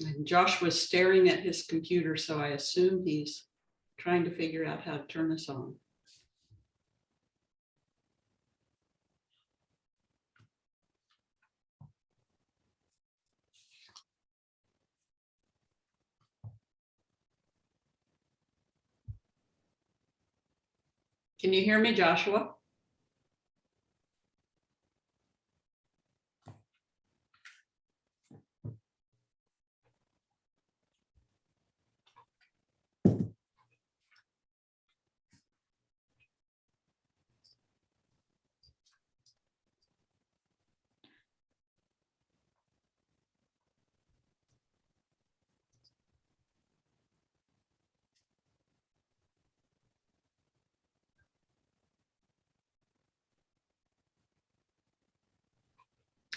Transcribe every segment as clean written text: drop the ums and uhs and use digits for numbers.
And Josh was staring at his computer, so I assume he's trying to figure out how to turn us on. Can you hear me, Joshua?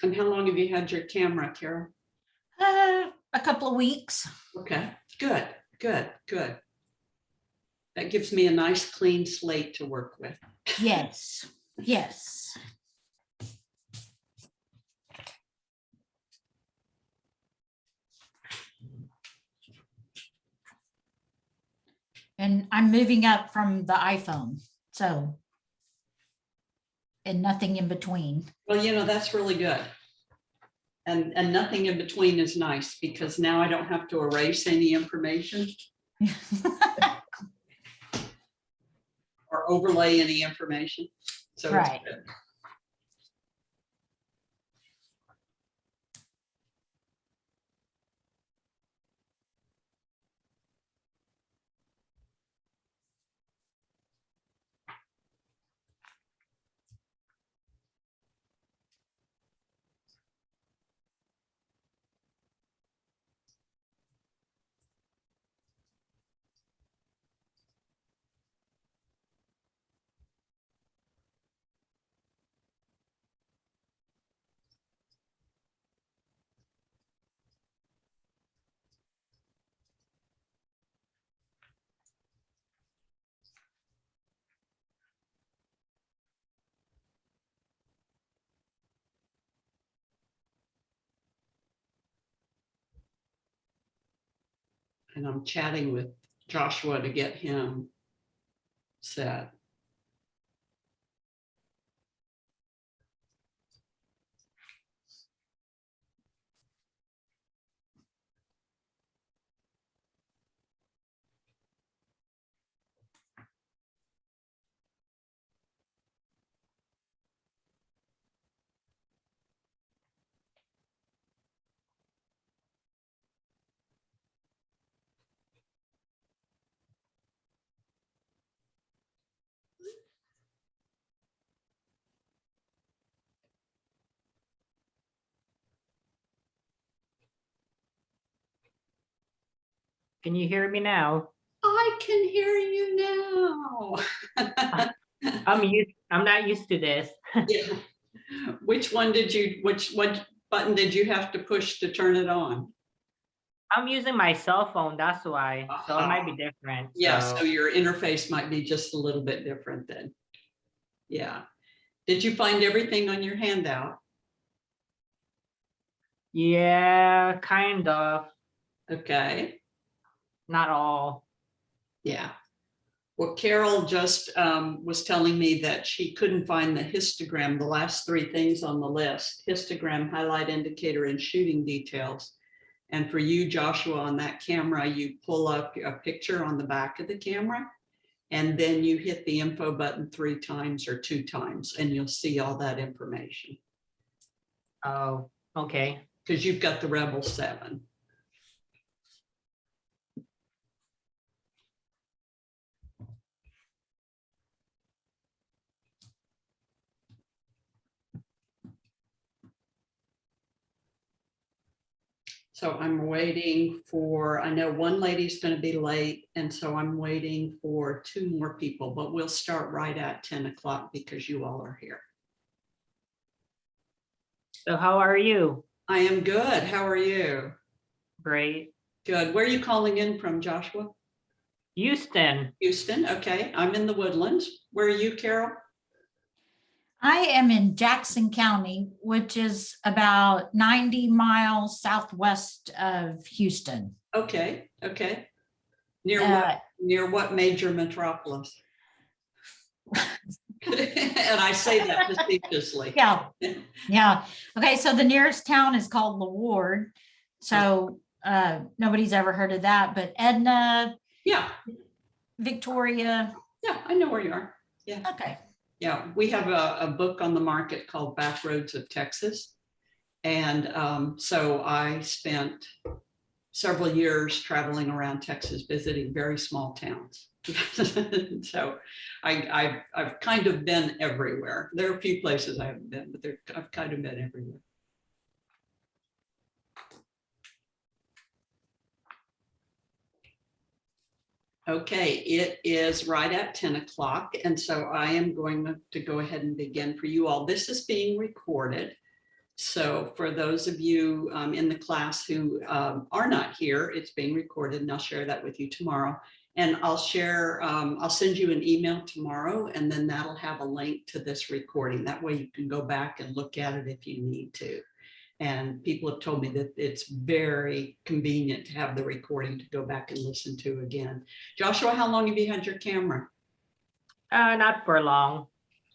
And how long have you had your camera, Carol? A couple of weeks. Okay, good, good, good. That gives me a nice clean slate to work with. Yes, yes. And I'm moving up from the iPhone, so. And nothing in between. Well, that's really good. And nothing in between is nice because now I don't have to erase any information or overlay any information. So Right. it's good. And I'm chatting with Joshua to get him set. Can you hear me now? I can hear you now. I'm not used to this. Yeah. Which button did you have to push to turn it on? I'm using my cell phone, that's why. So it might be different. Yeah, so your interface might be just a little bit different then. Yeah. Did you find everything on your handout? Yeah, kind of. Okay. Not all. Yeah. Well, Carol just was telling me that she couldn't find the histogram, the last three things on the list: histogram, highlight indicator, and shooting details. And for you, Joshua, on that camera, you pull up a picture on the back of the camera, and then you hit the info button 3 times or 2 times, and you'll see all that information. Oh, okay. Because you've got the Rebel 7. So I'm waiting for, I know one lady's going to be late, and so I'm waiting for 2 more people, but we'll start right at 10 o'clock because you all are here. So how are you? I am good. How are you? Great. Good. Where are you calling in from, Joshua? Houston. Houston. Okay. I'm in the Woodlands. Where are you, Carol? I am in Jackson County, which is about 90 miles southwest of Houston. Okay, okay. Uh, Near what major metropolis? And I say that facetiously. Yeah, yeah. Okay, so the nearest town is called LaWard. So nobody's ever heard of that, but Edna, Yeah, Victoria. yeah, I know where you are. Yeah, Okay. yeah. We have a book on the market called Backroads of Texas. And so I spent several years traveling around Texas, visiting very small towns. So I've kind of been everywhere. There are a few places I haven't been, but I've kind of been everywhere. Okay, it is right at 10 o'clock. And so I am going to go ahead and begin for you all. This is being recorded. So for those of you in the class who are not here, it's being recorded, and I'll share that with you tomorrow. And I'll send you an email tomorrow, and then that'll have a link to this recording. That way you can go back and look at it if you need to. And people have told me that it's very convenient to have the recording to go back and listen to again. Joshua, how long have you had your camera? Not for long.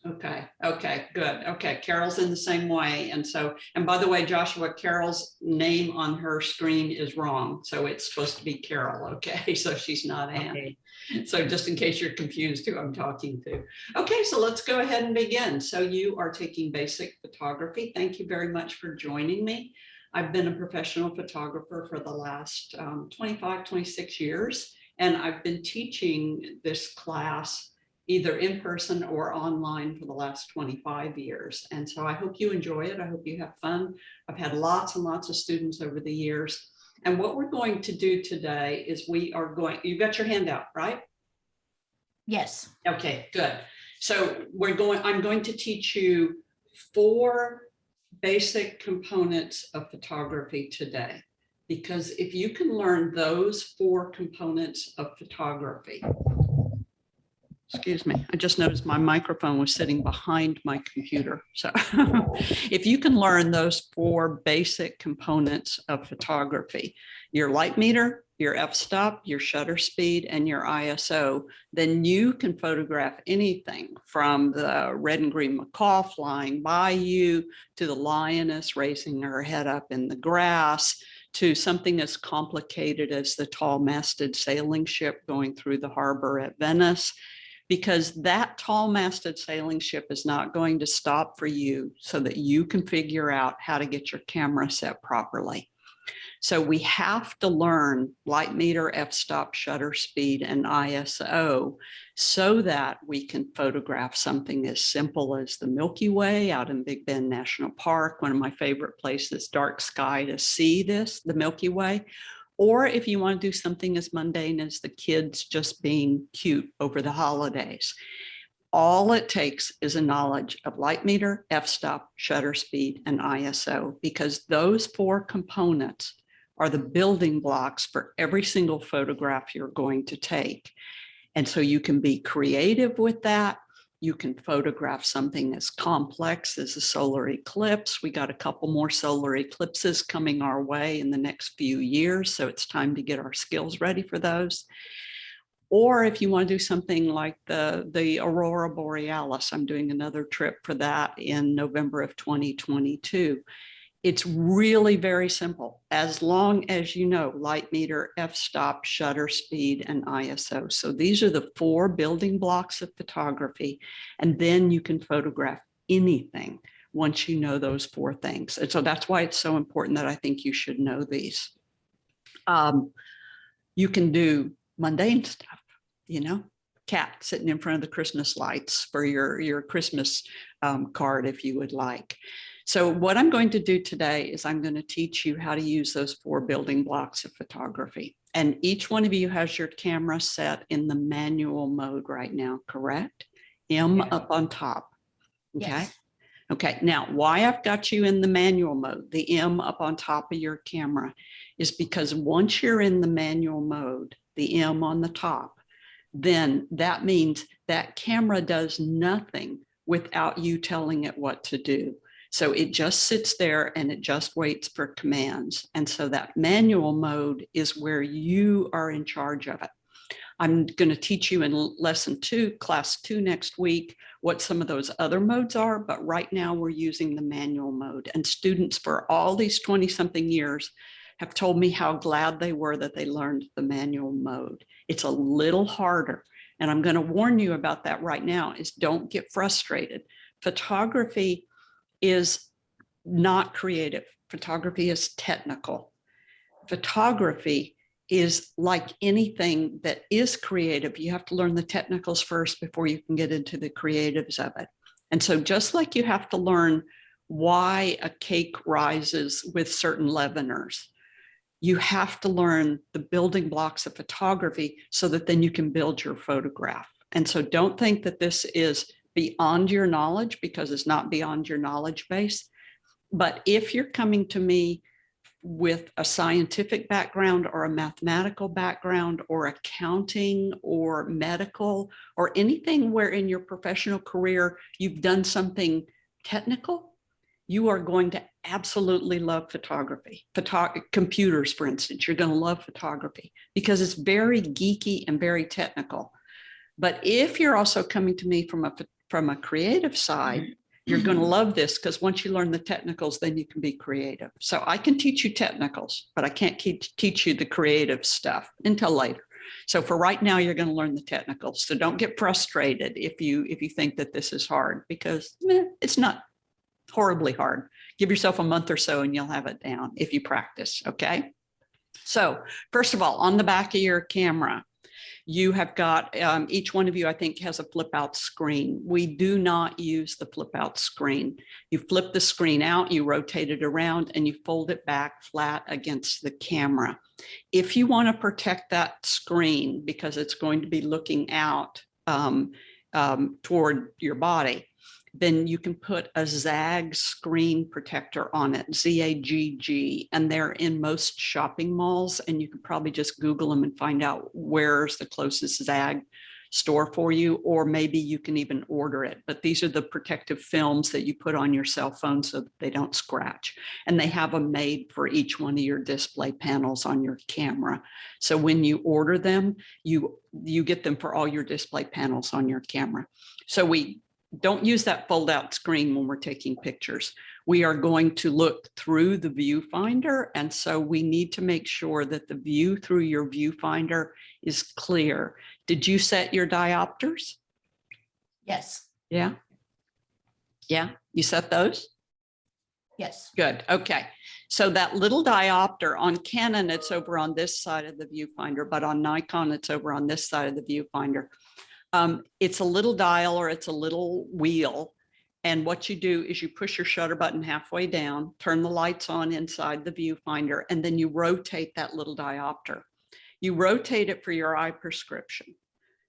Okay, okay, good. Okay, Carol's in the same way. And so, and by the way, Joshua, Carol's name on her screen is wrong. So it's supposed to be Carol, okay? So she's not Ann. Okay. So just in case you're confused who I'm talking to. Okay, so let's go ahead and begin. So you are taking basic photography. Thank you very much for joining me. I've been a professional photographer for the last 25, 26 years, and I've been teaching this class either in person or online for the last 25 years. And so I hope you enjoy it. I hope you have fun. I've had lots and lots of students over the years. And what we're going to do today is you've got your handout, right? Yes. Okay, good. So I'm going to teach you 4 basic components of photography today. Because if you can learn those 4 components of photography, excuse me, I just noticed my microphone was sitting behind my computer. So if you can learn those 4 basic components of photography, your light meter, your f-stop, your shutter speed, and your ISO, then you can photograph anything from the red and green macaw flying by you to the lioness raising her head up in the grass, to something as complicated as the tall masted sailing ship going through the harbor at Venice. Because that tall masted sailing ship is not going to stop for you so that you can figure out how to get your camera set properly. So we have to learn light meter, f-stop, shutter speed, and ISO so that we can photograph something as simple as the Milky Way out in Big Bend National Park, one of my favorite places, dark sky to see the Milky Way. Or if you want to do something as mundane as the kids just being cute over the holidays. All it takes is a knowledge of light meter, f-stop, shutter speed, and ISO, because those 4 components are the building blocks for every single photograph you're going to take. And so you can be creative with that. You can photograph something as complex as a solar eclipse. We got a couple more solar eclipses coming our way in the next few years, so it's time to get our skills ready for those. Or if you want to do something like the Aurora Borealis, I'm doing another trip for that in November of 2022. It's really very simple, as long as you know light meter, f-stop, shutter speed, and ISO. So these are the 4 building blocks of photography, and then you can photograph anything once you know those 4 things. And so that's why it's so important that I think you should know these. You can do mundane stuff, you know, cat sitting in front of the Christmas lights for your Christmas card if you would like. So what I'm going to do today is I'm going to teach you how to use those 4 building blocks of photography. And each one of you has your camera set in the manual mode right now, correct? M up on top. Okay. Yes. Okay. Now, why I've got you in the manual mode, the M up on top of your camera, is because once you're in the manual mode, the M on the top, then that means that camera does nothing without you telling it what to do. So it just sits there and it just waits for commands. And so that manual mode is where you are in charge of it. I'm going to teach you in lesson 2, class 2 next week, what some of those other modes are. But right now we're using the manual mode. And students for all these 20-something years have told me how glad they were that they learned the manual mode. It's a little harder. And I'm going to warn you about that right now, is don't get frustrated. Photography is not creative. Photography is technical. Photography is like anything that is creative. You have to learn the technicals first before you can get into the creatives of it. And so just like you have to learn why a cake rises with certain leaveners, you have to learn the building blocks of photography so that then you can build your photograph. And so don't think that this is beyond your knowledge, because it's not beyond your knowledge base. But if you're coming to me with a scientific background or a mathematical background or accounting or medical or anything where in your professional career you've done something technical, you are going to absolutely love photography. Computers, for instance, you're going to love photography because it's very geeky and very technical. But if you're also coming to me from a creative side, you're going to love this, because once you learn the technicals, then you can be creative. So I can teach you technicals, but I can't teach you the creative stuff until later. So for right now, you're going to learn the technicals. So don't get frustrated if you think that this is hard, because it's not horribly hard. Give yourself a month or so and you'll have it down if you practice. Okay. So first of all, on the back of your camera, you have got, each one of you, I think, has a flip out screen. We do not use the flip out screen. You flip the screen out, you rotate it around, and you fold it back flat against the camera. If you want to protect that screen, because it's going to be looking out toward your body, then you can put a ZAGG screen protector on it, ZAGG, and they're in most shopping malls, and you can probably just Google them and find out where's the closest ZAGG store for you, or maybe you can even order it. But these are the protective films that you put on your cell phone so that they don't scratch. And they have them made for each one of your display panels on your camera. So when you order them, you get them for all your display panels on your camera. So we don't use that fold out screen when we're taking pictures. We are going to look through the viewfinder. And so we need to make sure that the view through your viewfinder is clear. Did you set your diopters? Yes. Yeah. Yeah. You set those? Yes. Good. Okay. So that little diopter on Canon, it's over on this side of the viewfinder, but on Nikon, it's over on this side of the viewfinder. It's a little dial, or it's a little wheel. And what you do is you push your shutter button halfway down, turn the lights on inside the viewfinder, and then you rotate that little diopter. You rotate it for your eye prescription.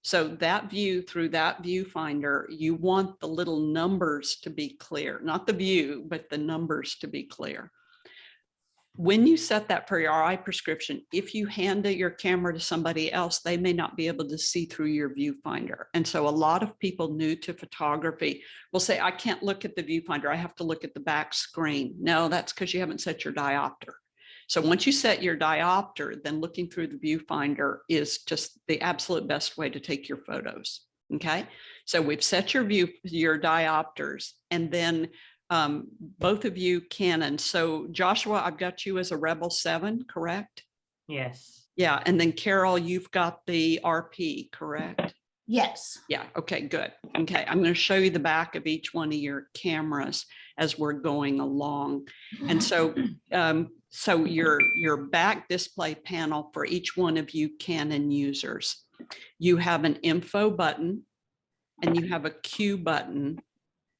So that view through that viewfinder, you want the little numbers to be clear, not the view, but the numbers to be clear. When you set that for your eye prescription, if you hand your camera to somebody else, they may not be able to see through your viewfinder. And so a lot of people new to photography will say, I can't look at the viewfinder, I have to look at the back screen. No, that's because you haven't set your diopter. So once you set your diopter, then looking through the viewfinder is just the absolute best way to take your photos. Okay, so we've set your diopters, and then both of you Canon. So Joshua, I've got you as a Rebel 7, correct? Yes. Yeah, and then Carol, you've got the RP, correct? Yes. Yeah, okay, good. Okay, I'm going to show you the back of each one of your cameras as we're going along. And so so your back display panel for each one of you Canon users, you have an info button and you have a Q button.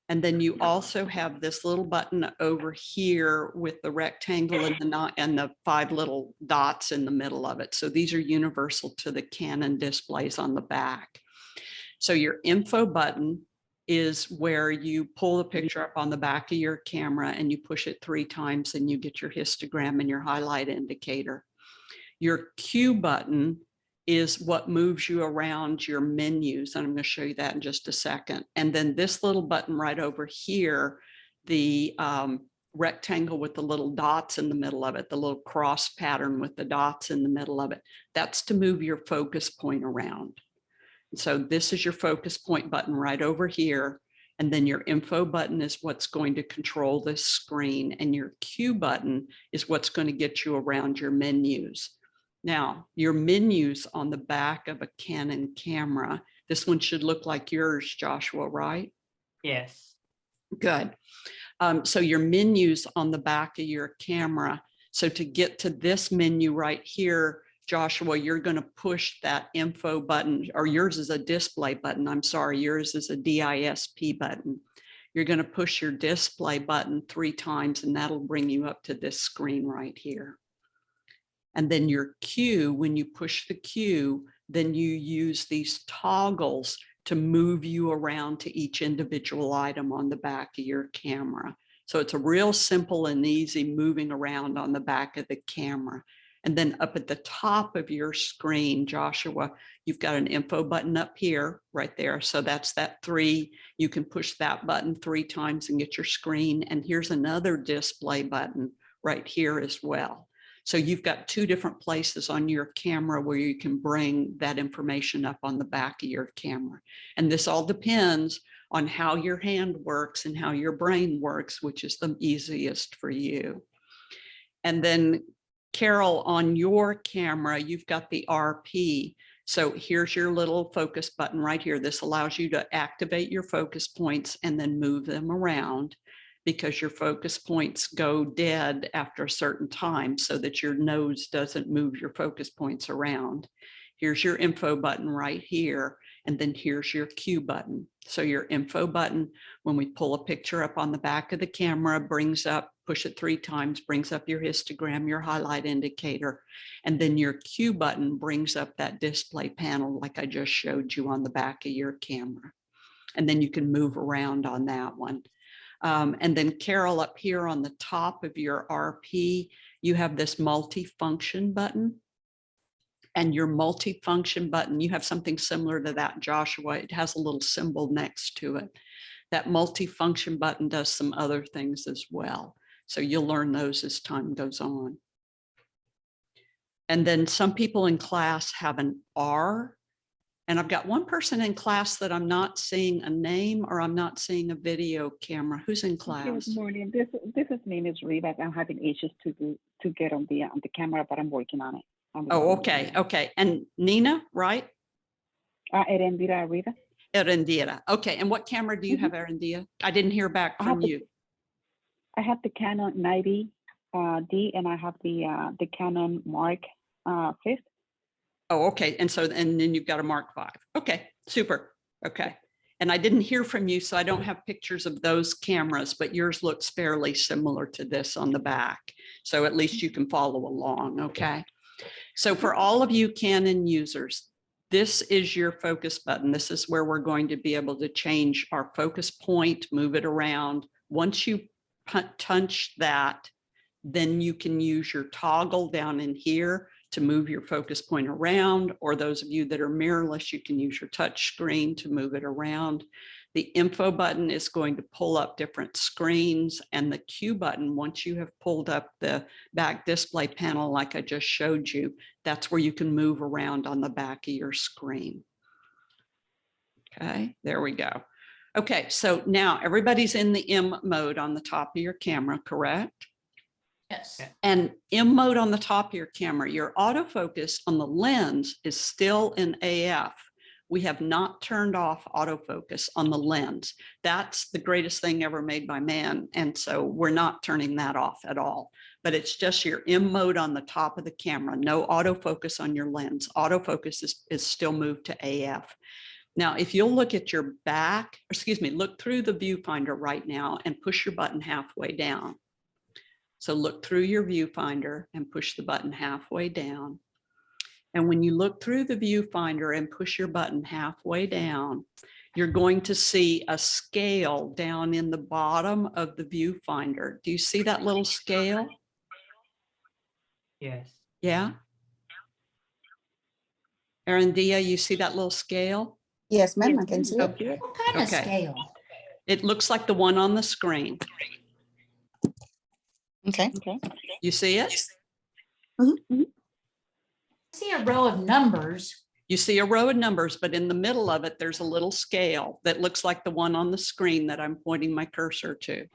And then you also have this little button over here with the rectangle and the 5 little dots in the middle of it. So these are universal to the Canon displays on the back. So your info button is where you pull the picture up on the back of your camera and you push it 3 times and you get your histogram and your highlight indicator. Your Q button is what moves you around your menus. And I'm going to show you that in just a second. And then this little button right over here, the rectangle with the little dots in the middle of it, the little cross pattern with the dots in the middle of it, that's to move your focus point around. So this is your focus point button right over here. And then your info button is what's going to control this screen. And your Q button is what's going to get you around your menus. Now, your menus on the back of a Canon camera, this one should look like yours, Joshua, right? Yes. Good. So your menus on the back of your camera. So to get to this menu right here, Joshua, you're going to push that info button, or yours is a display button. I'm sorry, yours is a DISP button. You're going to push your display button 3 times, and that'll bring you up to this screen right here. And then your Q, when you push the Q, then you use these toggles to move you around to each individual item on the back of your camera. So it's a real simple and easy moving around on the back of the camera. And then up at the top of your screen, Joshua, you've got an info button up here, right there. So that's that 3. You can push that button 3 times and get your screen. And here's another display button right here as well. So you've got 2 different places on your camera where you can bring that information up on the back of your camera. And this all depends on how your hand works and how your brain works, which is the easiest for you. And then Carol, on your camera, you've got the RP. So here's your little focus button right here. This allows you to activate your focus points and then move them around, because your focus points go dead after a certain time so that your nose doesn't move your focus points around. Here's your info button right here. And then here's your Q button. So your info button, when we pull a picture up on the back of the camera, brings up, push it 3 times, brings up your histogram, your highlight indicator. And then your Q button brings up that display panel like I just showed you on the back of your camera. And then you can move around on that one. And then Carol, up here on the top of your RP, you have this multi-function button. And your multi-function button, you have something similar to that, Joshua. It has a little symbol next to it. That multi-function button does some other things as well. So you'll learn those as time goes on. And then some people in class have an R. And I've got one person in class that I'm not seeing a name, or I'm not seeing a video camera. Who's in class? Good morning. This is name is Reba. I'm having issues to get on the camera, but I'm working on it. Oh, okay. Okay. And Nina, right? Erendira Reba. Erendira. Okay. And what camera do you have, Erendira? I didn't hear back from you. I have the Canon 90D, and I have the Canon Mark 5. Oh, okay. And so, and then you've got a Mark 5. Okay, super. Okay. And I didn't hear from you, so I don't have pictures of those cameras, but yours looks fairly similar to this on the back. So at least you can follow along. Okay. So for all of you Canon users, this is your focus button. This is where we're going to be able to change our focus point, move it around. Once you punch that, then you can use your toggle down in here to move your focus point around, or those of you that are mirrorless, you can use your touch screen to move it around. The info button is going to pull up different screens, and the Q button, once you have pulled up the back display panel like I just showed you, that's where you can move around on the back of your screen. Okay, there we go. Okay, so now everybody's in the M mode on the top of your camera, correct? Yes. And M mode on the top of your camera, your autofocus on the lens is still in AF. We have not turned off autofocus on the lens. That's the greatest thing ever made by man. And so we're not turning that off at all, but it's just your M mode on the top of the camera. No autofocus on your lens. Autofocus is still moved to AF. Now, if you'll look at your back, excuse me, look through the viewfinder right now and push your button halfway down. So look through your viewfinder and push the button halfway down. And when you look through the viewfinder and push your button halfway down, you're going to see a scale down in the bottom of the viewfinder. Do you see that little scale? Yes. Yeah. Arandia, you see that little scale? Yes, ma'am, Yes, I can see it. Okay. What kind of Okay. scale? It looks like the one on the screen. Okay. Okay. You see it? I see a row of numbers. You see a row of numbers, but in the middle of it, there's a little scale that looks like the one on the screen that I'm pointing my cursor to.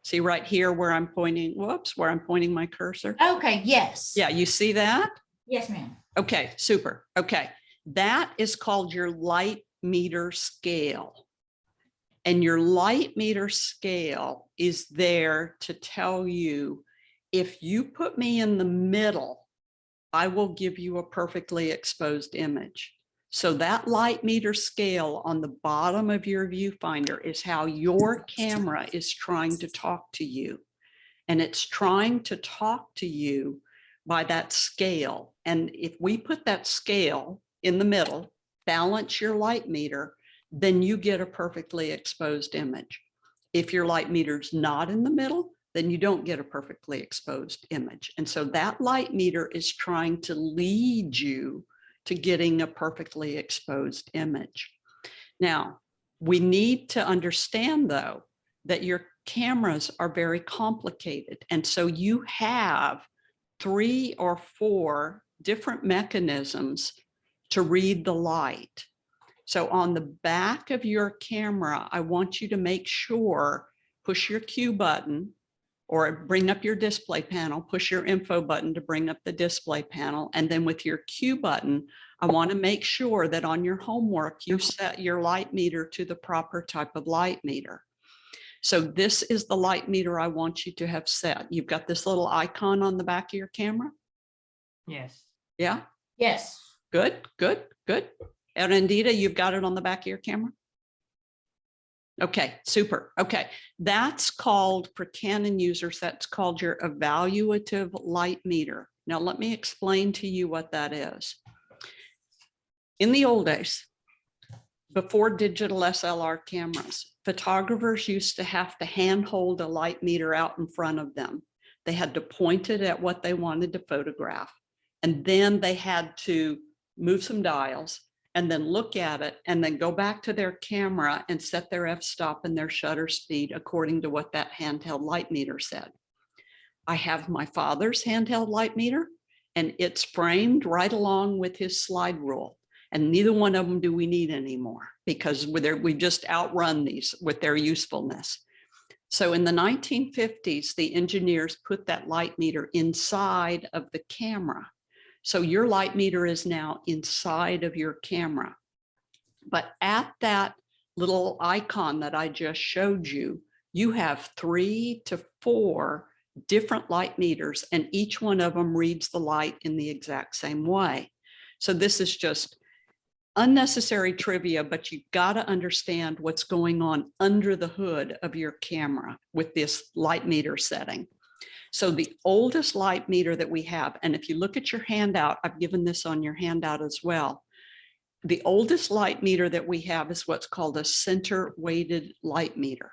See right here where I'm pointing, whoops, where I'm pointing my cursor? Okay, yes. Yeah, you see that? Yes, ma'am. Okay, super. Okay, that is called your light meter scale. And your light meter scale is there to tell you, if you put me in the middle, I will give you a perfectly exposed image. So that light meter scale on the bottom of your viewfinder is how your camera is trying to talk to you. And it's trying to talk to you by that scale. And if we put that scale in the middle, balance your light meter, then you get a perfectly exposed image. If your light meter's not in the middle, then you don't get a perfectly exposed image. And so that light meter is trying to lead you to getting a perfectly exposed image. Now, we need to understand though, that your cameras are very complicated. And so you have 3 or 4 different mechanisms to read the light. So on the back of your camera, I want you to make sure, push your Q button or bring up your display panel, push your info button to bring up the display panel. And then with your Q button, I want to make sure that on your homework, you set your light meter to the proper type of light meter. So this is the light meter I want you to have set. You've got this little icon on the back of your camera. Yes. Yeah, Yes. good, good, good. Erendita, you've got it on the back of your camera? Okay, super. Okay, that's called, for Canon users, that's called your evaluative light meter. Now let me explain to you what that is. In the old days, before digital SLR cameras, photographers used to have to handhold a light meter out in front of them. They had to point it at what they wanted to photograph. And then they had to move some dials and then look at it and then go back to their camera and set their f-stop and their shutter speed according to what that handheld light meter said. I have my father's handheld light meter and it's framed right along with his slide rule. And neither one of them do we need anymore because we just outrun these with their usefulness. So in the 1950s, the engineers put that light meter inside of the camera. So your light meter is now inside of your camera. But at that little icon that I just showed you, you have 3 to 4 different light meters and each one of them reads the light in the exact same way. So this is just unnecessary trivia, but you've got to understand what's going on under the hood of your camera with this light meter setting. So the oldest light meter that we have, and if you look at your handout, I've given this on your handout as well. The oldest light meter that we have is what's called a center weighted light meter.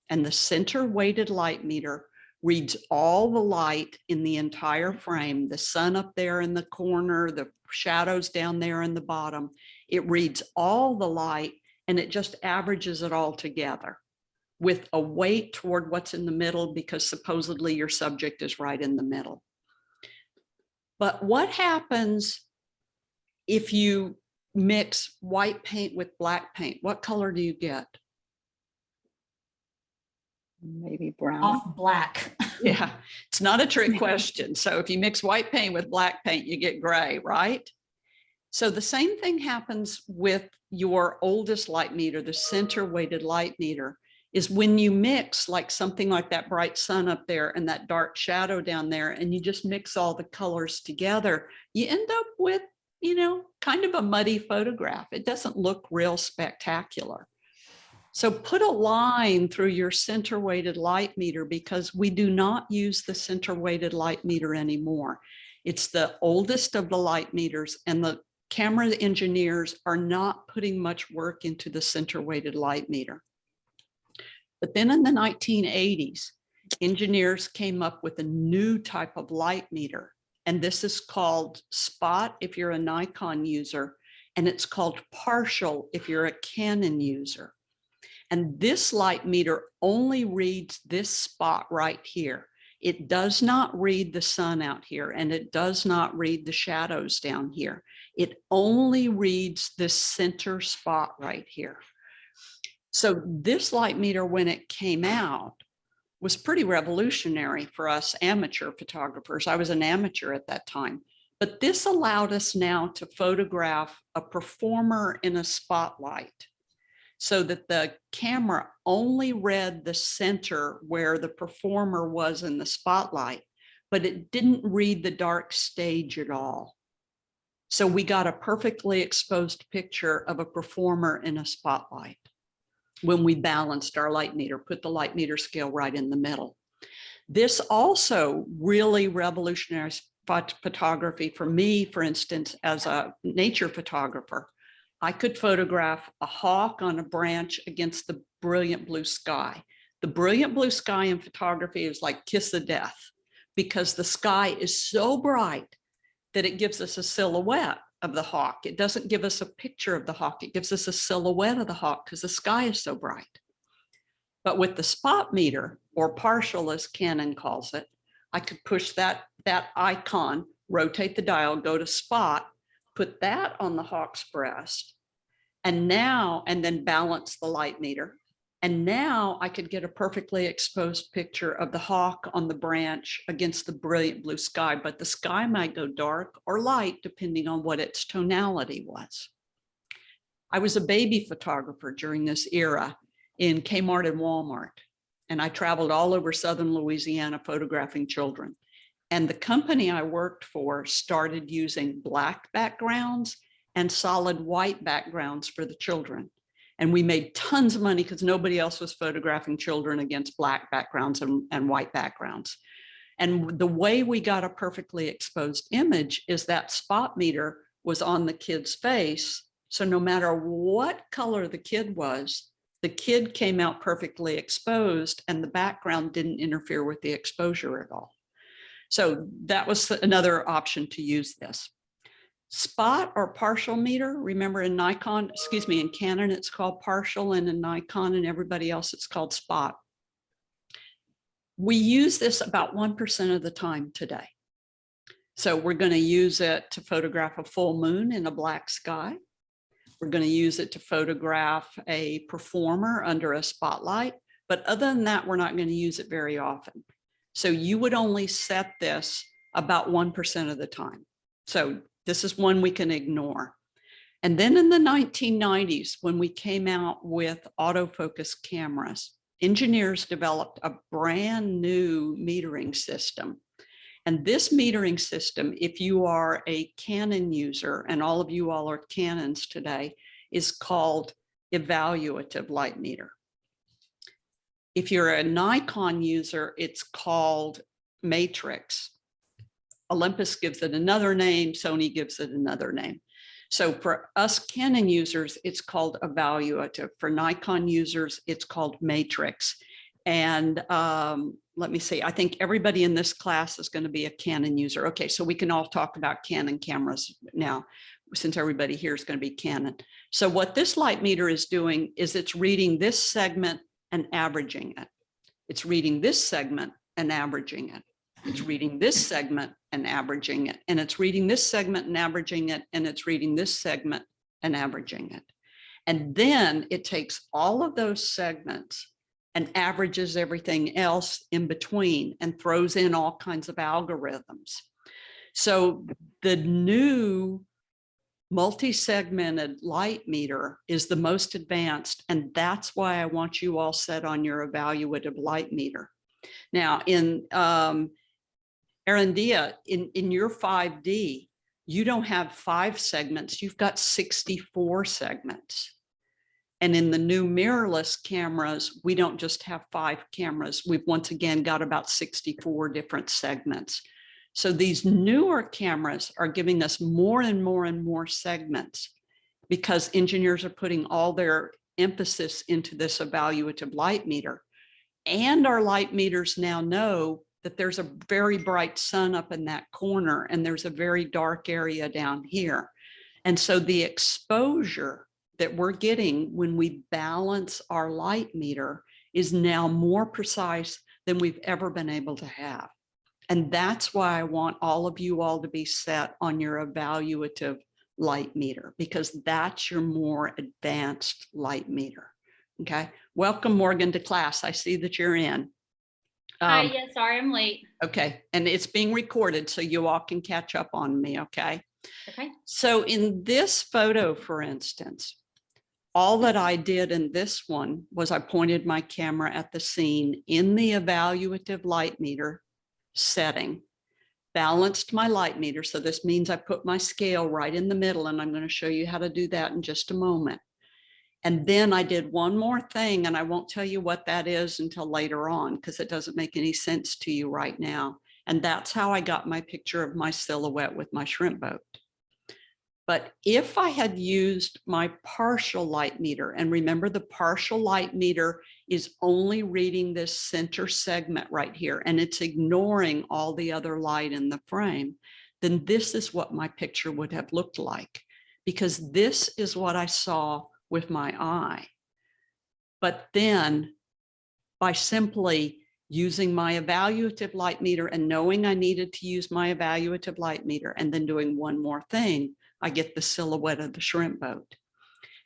And the center weighted light meter reads all the light in the entire frame, the sun up there in the corner, the shadows down there in the bottom. It reads all the light and it just averages it all together with a weight toward what's in the middle because supposedly your subject is right in the middle. But what happens if you mix white paint with black paint? What color do you get? Maybe brown. Off black. Yeah, it's not a trick question. So if you mix white paint with black paint, you get gray, right? So the same thing happens with your oldest light meter, the center weighted light meter, is when you mix like something like that bright sun up there and that dark shadow down there, and you just mix all the colors together, you end up with, you know, kind of a muddy photograph. It doesn't look real spectacular. So put a line through your center weighted light meter because we do not use the center weighted light meter anymore. It's the oldest of the light meters and the camera engineers are not putting much work into the center weighted light meter. But then in the 1980s, engineers came up with a new type of light meter. And this is called Spot if you're a Nikon user. and it's called partial if you're a Canon user. And this light meter only reads this spot right here. It does not read the sun out here, and it does not read the shadows down here. It only reads this center spot right here. So this light meter, when it came out, was pretty revolutionary for us amateur photographers. I was an amateur at that time, but this allowed us now to photograph a performer in a spotlight so that the camera only read the center where the performer was in the spotlight, but it didn't read the dark stage at all. So we got a perfectly exposed picture of a performer in a spotlight when we balanced our light meter, put the light meter scale right in the middle. This also really revolutionized photography for me, for instance, as a nature photographer. I could photograph a hawk on a branch against the brilliant blue sky. The brilliant blue sky in photography is like kiss of death because the sky is so bright that it gives us a silhouette of the hawk. It doesn't give us a picture of the hawk. It gives us a silhouette of the hawk because the sky is so bright. But with the spot meter, or partial as Canon calls it, I could push that icon, rotate the dial, go to spot, put that on the hawk's breast, and then balance the light meter. And now I could get a perfectly exposed picture of the hawk on the branch against the brilliant blue sky, but the sky might go dark or light depending on what its tonality was. I was a baby photographer during this era in Kmart and Walmart, and I traveled all over Southern Louisiana photographing children. And the company I worked for started using black backgrounds and solid white backgrounds for the children. And we made tons of money because nobody else was photographing children against black backgrounds and white backgrounds. And the way we got a perfectly exposed image is that spot meter was on the kid's face. So no matter what color the kid was, the kid came out perfectly exposed and the background didn't interfere with the exposure at all. So that was another option to use this. Spot or partial meter, remember in Nikon, in Canon, it's called partial, and in Nikon and everybody else, it's called spot. We use this about 1% of the time today. So we're going to use it to photograph a full moon in a black sky. We're going to use it to photograph a performer under a spotlight. But other than that, we're not going to use it very often. So you would only set this about 1% of the time. So this is one we can ignore. And then in the 1990s, when we came out with autofocus cameras, engineers developed a brand new metering system. And this metering system, if you are a Canon user, and all of you all are Canons today, is called evaluative light meter. If you're a Nikon user, it's called matrix. Olympus gives it another name, Sony gives it another name. So for us Canon users, it's called evaluative. For Nikon users, it's called matrix. And let me see, I think everybody in this class is going to be a Canon user. Okay, so we can all talk about Canon cameras now, since everybody here is going to be Canon. So what this light meter is doing is it's reading this segment and averaging it. It's reading this segment and averaging it. It's reading this segment and averaging it. And it's reading this segment and averaging it. And it's reading this segment and averaging it. And then it takes all of those segments and averages everything else in between and throws in all kinds of algorithms. So the new multi-segmented light meter is the most advanced, and that's why I want you all set on your evaluative light meter. Now in Arandia, in your 5D, you don't have 5 segments, you've got 64 segments. And in the new mirrorless cameras, we don't just have 5 cameras. We've once again got about 64 different segments. So these newer cameras are giving us more and more and more segments because engineers are putting all their emphasis into this evaluative light meter. And our light meters now know that there's a very bright sun up in that corner and there's a very dark area down here. And so the exposure that we're getting when we balance our light meter is now more precise than we've ever been able to have. And that's why I want all of you all to be set on your evaluative light meter, because that's your more advanced light meter. Okay. Welcome, Morgan, to class. I see that you're in. Hi, yes, sorry, I'm late. Okay. And it's being recorded, so you all can catch up on me. Okay. Okay. So in this photo, for instance, all that I did in this one was I pointed my camera at the scene in the evaluative light meter setting, balanced my light meter. So this means I put my scale right in the middle, and I'm going to show you how to do that in just a moment. And then I did one more thing, and I won't tell you what that is until later on, because it doesn't make any sense to you right now. And that's how I got my picture of my silhouette with my shrimp boat. But if I had used my partial light meter, and remember the partial light meter is only reading this center segment right here, and it's ignoring all the other light in the frame, then this is what my picture would have looked like, because this is what I saw with my eye. But then by simply using my evaluative light meter and knowing I needed to use my evaluative light meter and then doing one more thing, I get the silhouette of the shrimp boat.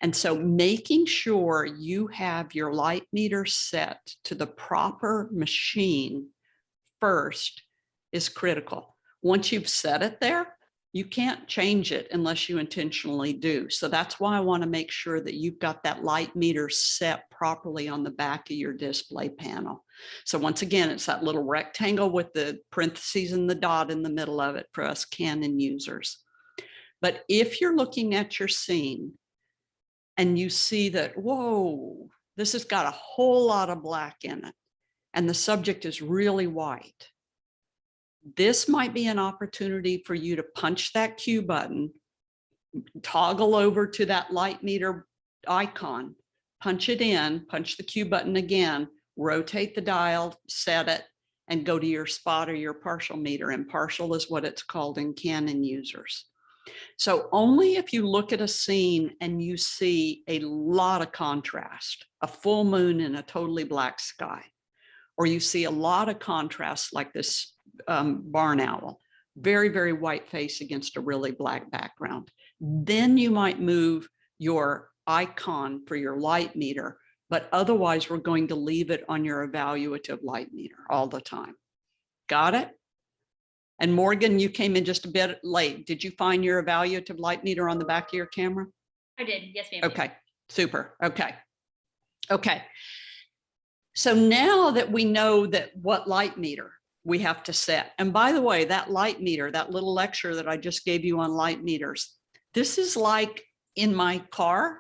And so making sure you have your light meter set to the proper machine first is critical. Once you've set it there, you can't change it unless you intentionally do. So that's why I want to make sure that you've got that light meter set properly on the back of your display panel. So once again, it's that little rectangle with the parentheses and the dot in the middle of it for us Canon users. But if you're looking at your scene and you see that, whoa, this has got a whole lot of black in it, and the subject is really white, this might be an opportunity for you to punch that Q button, toggle over to that light meter icon, punch it in, punch the Q button again, rotate the dial, set it, and go to your spot or your partial meter. And partial is what it's called in Canon users. So only if you look at a scene and you see a lot of contrast, a full moon in a totally black sky, or you see a lot of contrast like this barn owl, very, very white face against a really black background, then you might move your icon for your light meter, but otherwise we're going to leave it on your evaluative light meter all the time. Got it? And Morgan, you came in just a bit late. Did you find your evaluative light meter on the back of your camera? I did, yes, ma'am. Okay, super, okay. Okay, so now that we know that what light meter we have to set, and by the way, that light meter, that little lecture that I just gave you on light meters, this is like in my car,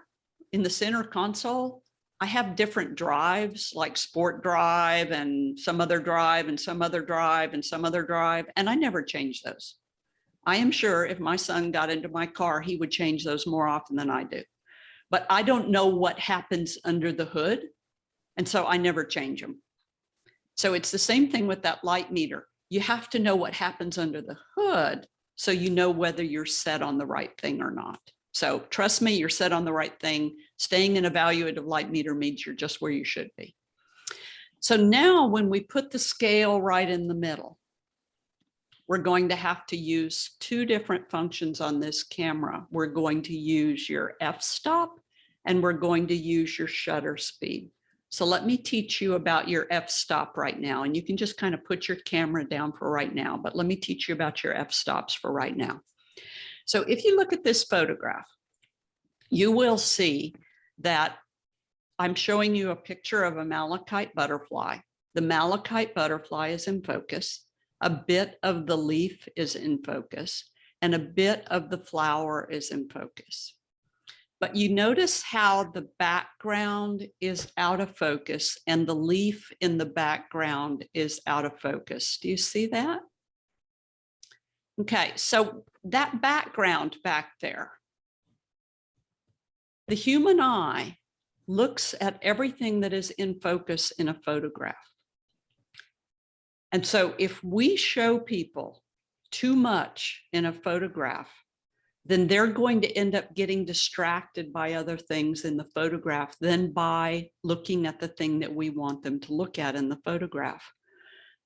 in the center console, I have different drives like sport drive and some other drive and some other drive and some other drive, and I never change those. I am sure if my son got into my car, he would change those more often than I do. But I don't know what happens under the hood, and so I never change them. So it's the same thing with that light meter. You have to know what happens under the hood so you know whether you're set on the right thing or not. So trust me, you're set on the right thing. Staying in evaluative light meter means you're just where you should be. So now when we put the scale right in the middle, we're going to have to use two different functions on this camera. We're going to use your f-stop and we're going to use your shutter speed. So let me teach you about your f-stop right now. And you can just kind of put your camera down for right now, but let me teach you about your f-stops for right now. So if you look at this photograph, you will see that I'm showing you a picture of a malachite butterfly. The malachite butterfly is in focus. A bit of the leaf is in focus and a bit of the flower is in focus. But you notice how the background is out of focus and the leaf in the background is out of focus. Do you see that? Okay, so that background back there, the human eye looks at everything that is in focus in a photograph. And so if we show people too much in a photograph, then they're going to end up getting distracted by other things in the photograph than by looking at the thing that we want them to look at in the photograph.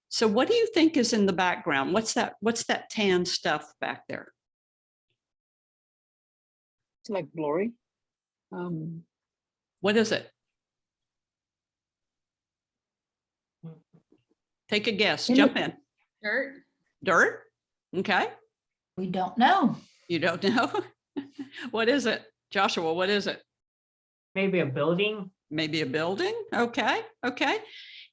So what do you think is in the background? What's that tan stuff back there? It's like blurry. What is it? Take a guess, jump in. Dirt. Dirt? Okay, We don't know. you don't know? What is it? Joshua, what is it? Maybe a building. Maybe a building? Okay, okay.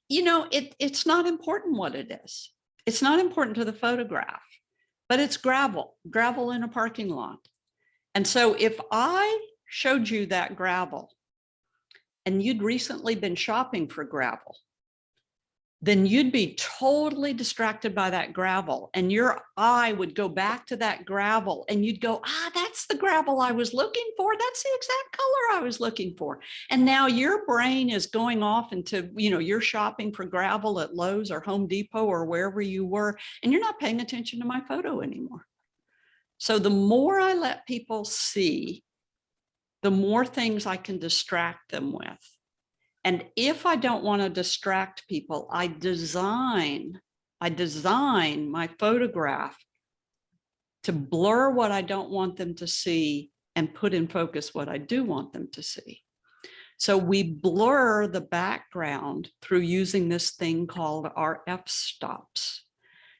You know, it's not important what it is. It's not important to the photograph, but it's gravel in a parking lot. And so if I showed you that gravel and you'd recently been shopping for gravel, then you'd be totally distracted by that gravel and your eye would go back to that gravel and you'd go, that's the gravel I was looking for. That's the exact color I was looking for. And now your brain is going off into, you're shopping for gravel at Lowe's or Home Depot or wherever you were, and you're not paying attention to my photo anymore. So the more I let people see, the more things I can distract them with. And if I don't want to distract people, I design my photograph to blur what I don't want them to see and put in focus what I do want them to see. So we blur the background through using this thing called our f-stops.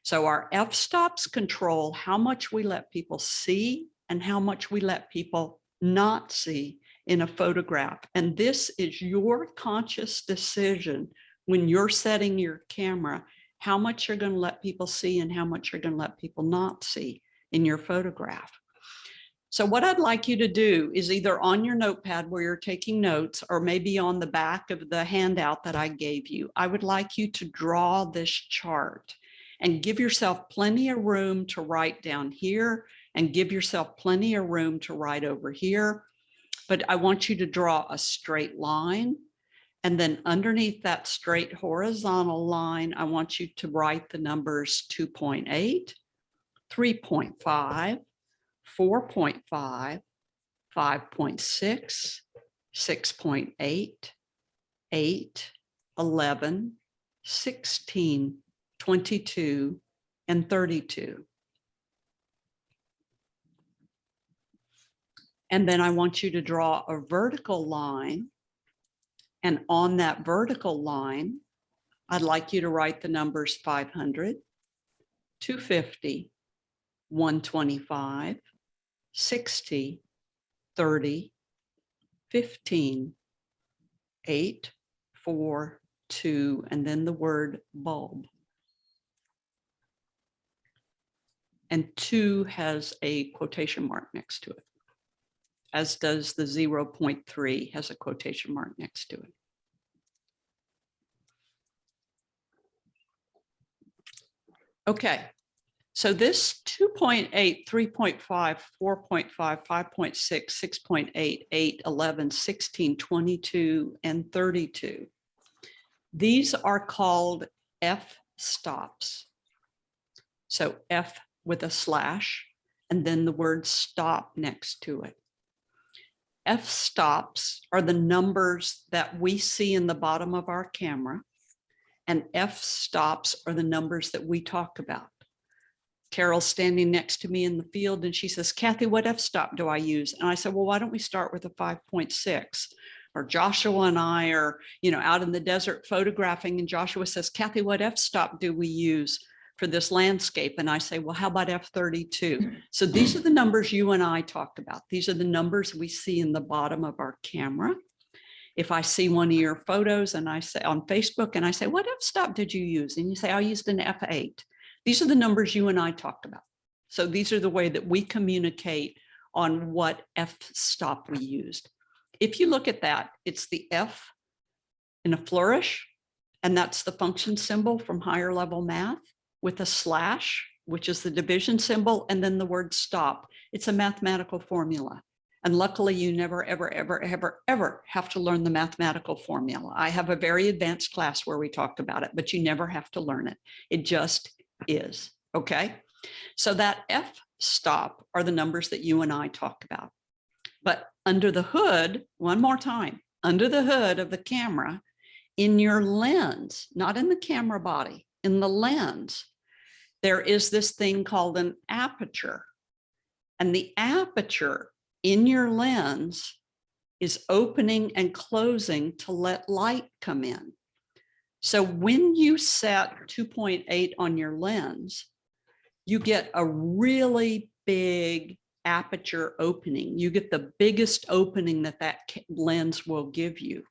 So our f-stops control how much we let people see and how much we let people not see in a photograph. And this is your conscious decision when you're setting your camera, how much you're going to let people see and how much you're going to let people not see in your photograph. So what I'd like you to do is either on your notepad where you're taking notes or maybe on the back of the handout that I gave you, I would like you to draw this chart and give yourself plenty of room to write down here and give yourself plenty of room to write over here. But I want you to draw a straight line. And then underneath that straight horizontal line, I want you to write the numbers 2.8, 3.5, 4.5, 5.6, 6.8, 8, 11, 16, 22, and 32. And then I want you to draw a vertical line. And on that vertical line, I'd like you to write the numbers 500, 250, 125, 60, 30, 15, 8, 4, 2, and then the word bulb. And 2 has a quotation mark next to it, as does the 0.3 has a quotation mark next to it. Okay, so this 2.8, 3.5, 4.5, 5.6, 6.8, 8, 11, 16, 22, and 32. These are called f-stops. So F with a slash, and then the word stop next to it. F-stops are the numbers that we see in the bottom of our camera, and f-stops are the numbers that we talk about. Carol's standing next to me in the field and she says, Kathy, what f-stop do I use? And I said, well, why don't we start with a 5.6? Or Joshua and I are, out in the desert photographing, and Joshua says, Kathy, what f-stop do we use for this landscape? And I say, well, how about F32? So these are the numbers you and I talked about. These are the numbers we see in the bottom of our camera. If I see one of your photos and I say on Facebook and I say, what f-stop did you use? And you say, I used an F8. These are the numbers you and I talked about. So these are the way that we communicate on what f-stop we used. If you look at that, it's the F in a flourish, and that's the function symbol from higher level math, with a slash, which is the division symbol, and then the word stop. It's a mathematical formula. And luckily you never, ever, ever, ever, ever have to learn the mathematical formula. I have a very advanced class where we talked about it, but you never have to learn it. It just is, okay? So that f-stop are the numbers that you and I talk about. But under the hood, one more time, under the hood of the camera, in your lens, not in the camera body, in the lens, there is this thing called an aperture. And the aperture in your lens is opening and closing to let light come in. So when you set 2.8 on your lens, you get a really big aperture opening. You get the biggest opening that lens will give you.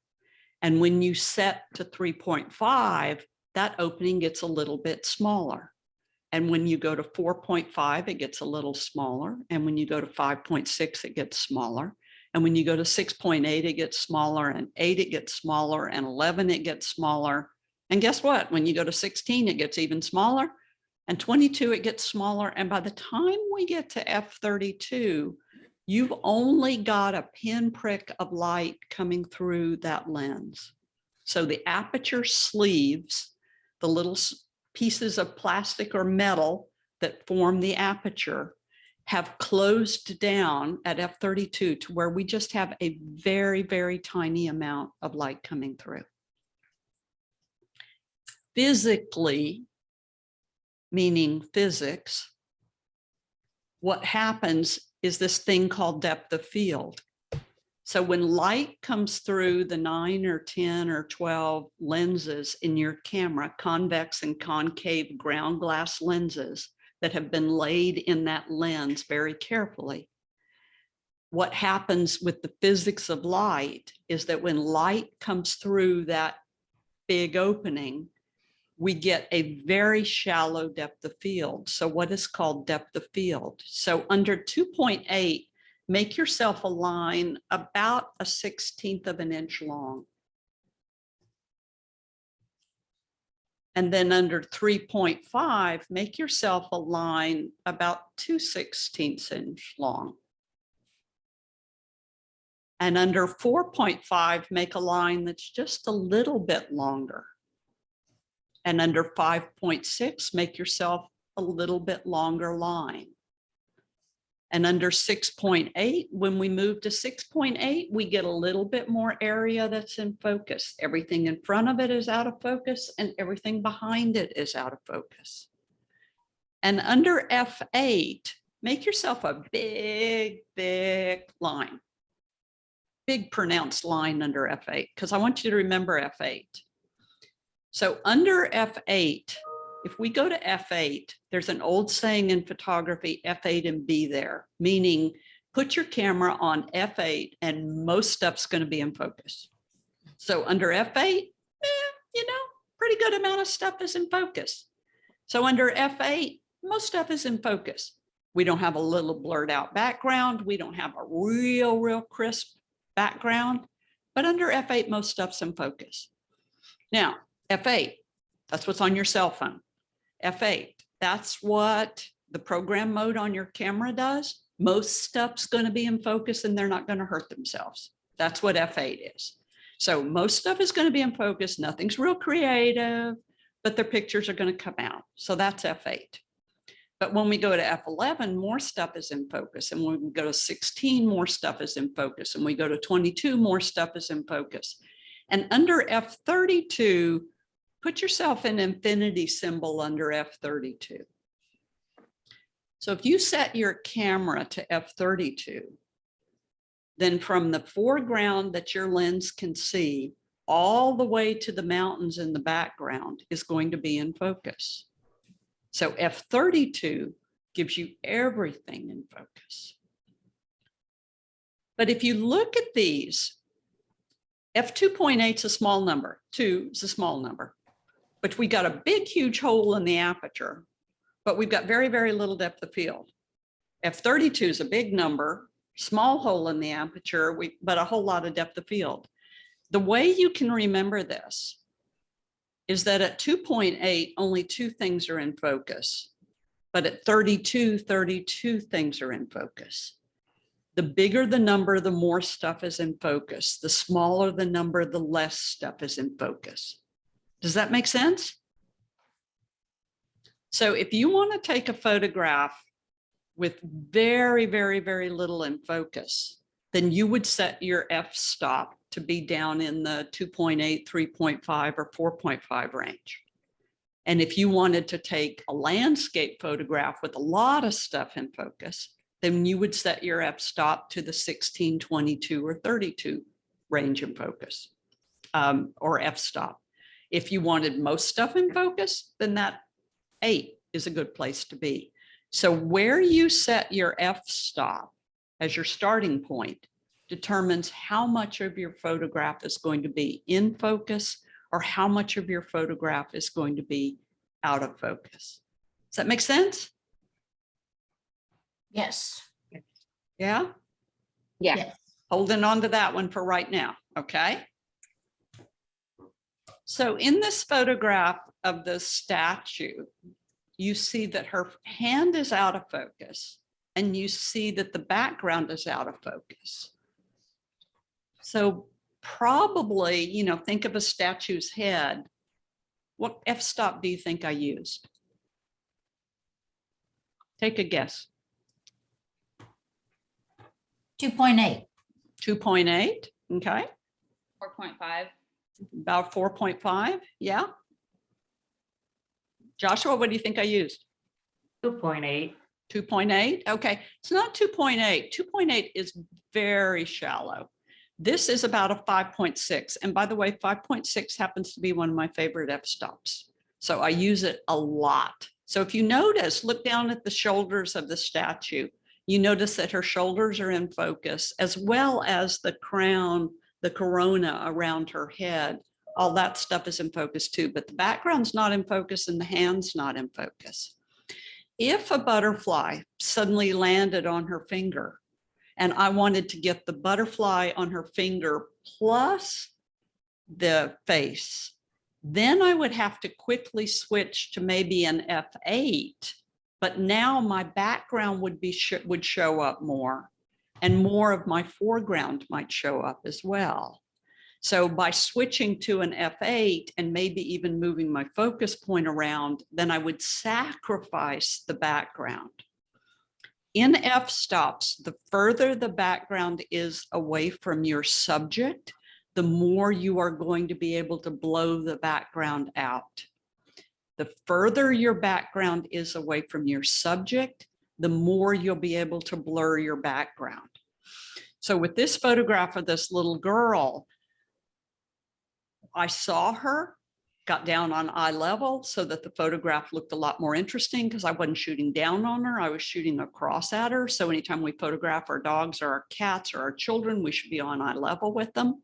And when you set to 3.5, that opening gets a little bit smaller. And when you go to 4.5, it gets a little smaller. And when you go to 5.6, it gets smaller. And when you go to 6.8, it gets smaller, and 8, it gets smaller, and 11, it gets smaller. And guess what? When you go to 16, it gets even smaller, and 22, it gets smaller. And by the time we get to F32, you've only got a pinprick of light coming through that lens. So the aperture sleeves, the little pieces of plastic or metal that form the aperture, have closed down at F32 to where we just have a very, very tiny amount of light coming through. Physically, meaning physics, what happens is this thing called depth of field. So when light comes through the 9 or 10 or 12 lenses in your camera, convex and concave ground glass lenses that have been laid in that lens very carefully, what happens with the physics of light is that when light comes through that big opening, we get a very shallow depth of field. So what is called depth of field. So under 2.8, make yourself a line about 1/16 of an inch long. And then under 3.5, make yourself a line about 2/16 inch long. And under 4.5, make a line that's just a little bit longer. And under 5.6, make yourself a little bit longer line. And under 6.8, when we move to 6.8, we get a little bit more area that's in focus. Everything in front of it is out of focus, and everything behind it is out of focus. And under F8, make yourself a big, big line. Big pronounced line under F8, because I want you to remember F8. So under F8, if we go to F8, there's an old saying in photography, F8 and be there, meaning put your camera on F8 and most stuff's going to be in focus. So under F8, pretty good amount of stuff is in focus. So under F8, most stuff is in focus. We don't have a little blurred out background. We don't have a real crisp background, but under F8, most stuff's in focus. Now, F8, that's what's on your cell phone. F8, that's what the program mode on your camera does. Most stuff's going to be in focus and they're not going to hurt themselves. That's what F8 is. So most stuff is going to be in focus. Nothing's real creative, but their pictures are going to come out. So that's F8. But when we go to F11, more stuff is in focus. And when we go to 16, more stuff is in focus. And we go to 22, more stuff is in focus. And under F32, put yourself an infinity symbol under F32. So if you set your camera to F32, then from the foreground that your lens can see all the way to the mountains in the background is going to be in focus. So F32 gives you everything in focus. But if you look at these, F2.8 is a small number, 2 is a small number, but we got a big, huge hole in the aperture, but we've got very, very little depth of field. F32 is a big number, small hole in the aperture, but a whole lot of depth of field. The way you can remember this is that at 2.8, only 2 things are in focus, but at 32, 32 things are in focus. The bigger the number, the more stuff is in focus. The smaller the number, the less stuff is in focus. Does that make sense? So if you want to take a photograph with very, very, very little in focus, then you would set your f-stop to be down in the 2.8, 3.5, or 4.5 range. And if you wanted to take a landscape photograph with a lot of stuff in focus, then you would set your f-stop to the 16, 22, or 32 range in focus, or f-stop. If you wanted most stuff in focus, then that 8 is a good place to be. So where you set your f-stop as your starting point determines how much of your photograph is going to be in focus or how much of your photograph is going to be out of focus. Does that make sense? Yes. Yeah? Yeah. Yes. Holding on to that one for right now, okay? So in this photograph of the statue, you see that her hand is out of focus and you see that the background is out of focus. So probably, you know, think of a statue's head. What f-stop do you think I used? Take a guess. 2.8. 2.8, okay. 4.5. About 4.5, yeah. Joshua, what do you think I used? 2.8. 2.8, okay. It's not 2.8. 2.8 is very shallow. This is about a 5.6. And by the way, 5.6 happens to be one of my favorite f-stops. So I use it a lot. So if you notice, look down at the shoulders of the statue, you notice that her shoulders are in focus, as well as the crown, the corona around her head. All that stuff is in focus too, but the background's not in focus and the hand's not in focus. If a butterfly suddenly landed on her finger and I wanted to get the butterfly on her finger plus the face, then I would have to quickly switch to maybe an F8, but now my background would show up more and more of my foreground might show up as well. So by switching to an F8 and maybe even moving my focus point around, then I would sacrifice the background. In f-stops, the further the background is away from your subject, the more you are going to be able to blow the background out. The further your background is away from your subject, the more you'll be able to blur your background. So with this photograph of this little girl, I saw her, got down on eye level so that the photograph looked a lot more interesting because I wasn't shooting down on her, I was shooting across at her. So anytime we photograph our dogs or our cats or our children, we should be on eye level with them.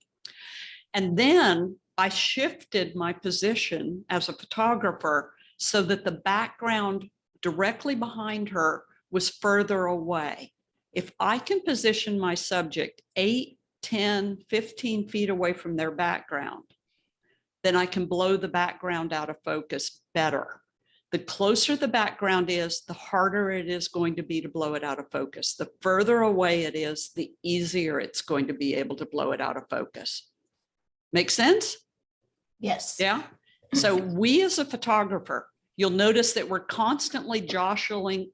And then I shifted my position as a photographer so that the background directly behind her was further away. If I can position my subject 8, 10, 15 feet away from their background, then I can blow the background out of focus better. The closer the background is, the harder it is going to be to blow it out of focus. The further away it is, the easier it's going to be able to blow it out of focus. Make sense? Yes. Yeah. So we as a photographer, you'll notice that we're constantly jostling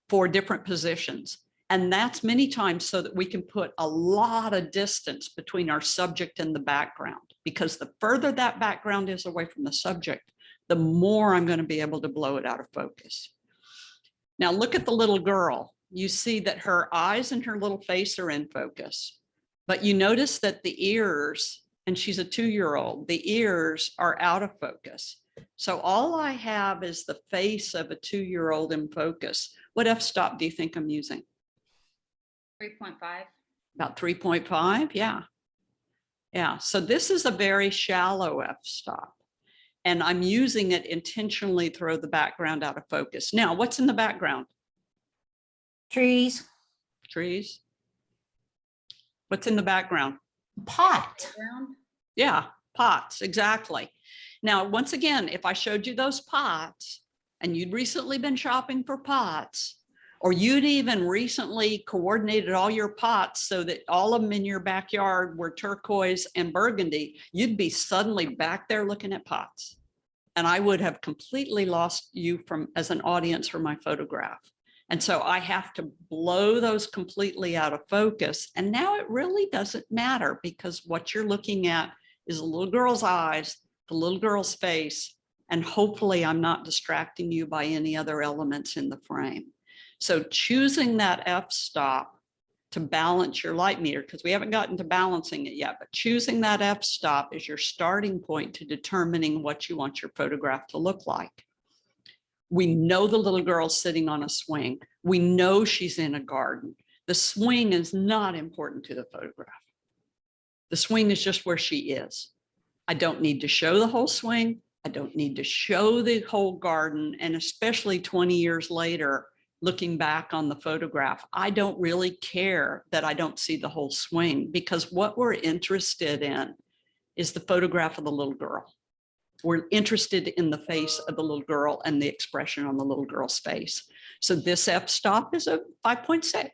for different positions. And that's many times so that we can put a lot of distance between our subject and the background, because the further that background is away from the subject, the more I'm going to be able to blow it out of focus. Now look at the little girl. You see that her eyes and her little face are in focus, but you notice that the ears, and she's a 2-year-old, the ears are out of focus. So all I have is the face of a 2-year-old in focus. What f-stop do you think I'm using? 3.5. About 3.5, yeah. Yeah, so this is a very shallow f-stop. And I'm using it intentionally to throw the background out of focus. Now, what's in the background? Trees. Trees. What's in the background? Pot. Background. Yeah, pots, exactly. Now, once again, if I showed you those pots and you'd recently been shopping for pots, or you'd even recently coordinated all your pots so that all of them in your backyard were turquoise and burgundy, you'd be suddenly back there looking at pots. and I would have completely lost you from as an audience for my photograph. And so I have to blow those completely out of focus. And now it really doesn't matter because what you're looking at is a little girl's eyes, the little girl's face, and hopefully I'm not distracting you by any other elements in the frame. So choosing that f-stop to balance your light meter, because we haven't gotten to balancing it yet, but choosing that f-stop is your starting point to determining what you want your photograph to look like. We know the little girl's sitting on a swing. We know she's in a garden. The swing is not important to the photograph. The swing is just where she is. I don't need to show the whole swing. I don't need to show the whole garden. And especially 20 years later, looking back on the photograph, I don't really care that I don't see the whole swing because what we're interested in is the photograph of the little girl. We're interested in the face of the little girl and the expression on the little girl's face. So this f-stop is a 5.6.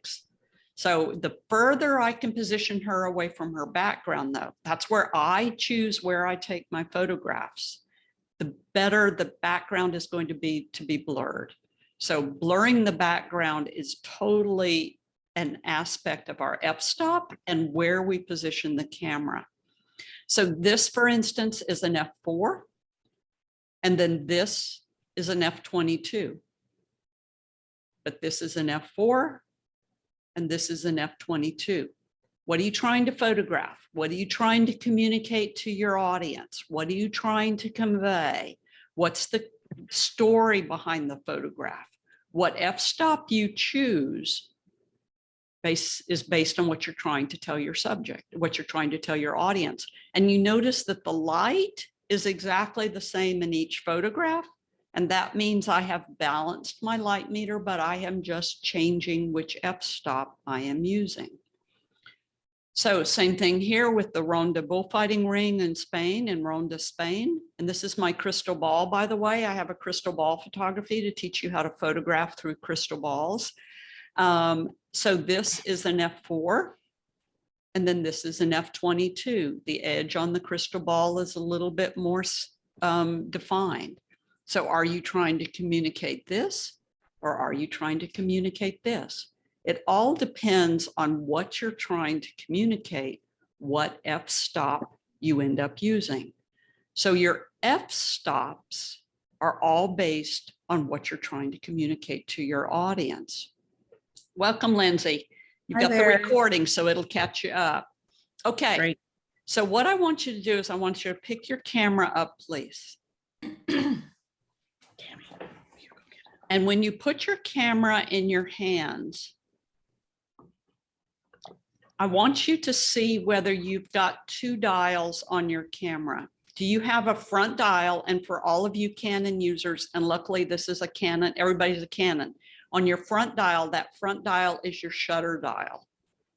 So the further I can position her away from her background, though, that's where I choose where I take my photographs. The better the background is going to be blurred. So blurring the background is totally an aspect of our f-stop and where we position the camera. So this, for instance, is an f4. And then this is an f22. But this is an f4 and this is an f22. What are you trying to photograph? What are you trying to communicate to your audience? What are you trying to convey? What's the story behind the photograph? What f-stop you choose is based on what you're trying to tell your subject, what you're trying to tell your audience. And you notice that the light is exactly the same in each photograph. And that means I have balanced my light meter, but I am just changing which f-stop I am using. So same thing here with the Ronda bullfighting ring in Spain, in Ronda, Spain. And this is my crystal ball, by the way. I have a crystal ball photography to teach you how to photograph through crystal balls. So this is an f4. And then this is an f22. The edge on the crystal ball is a little bit more defined. So are you trying to communicate this or are you trying to communicate this? It all depends on what you're trying to communicate, what f-stop you end up using. So your f-stops are all based on what you're trying to communicate to your audience. Welcome, Lindsay. You've got the recording, so it'll catch you up. Okay. Great. So what I want you to do is I want you to pick your camera up, please. And when you put your camera in your hands, I want you to see whether you've got two dials on your camera. Do you have a front dial? And for all of you Canon users, and luckily this is a Canon, everybody's a Canon. On your front dial, that front dial is your shutter dial.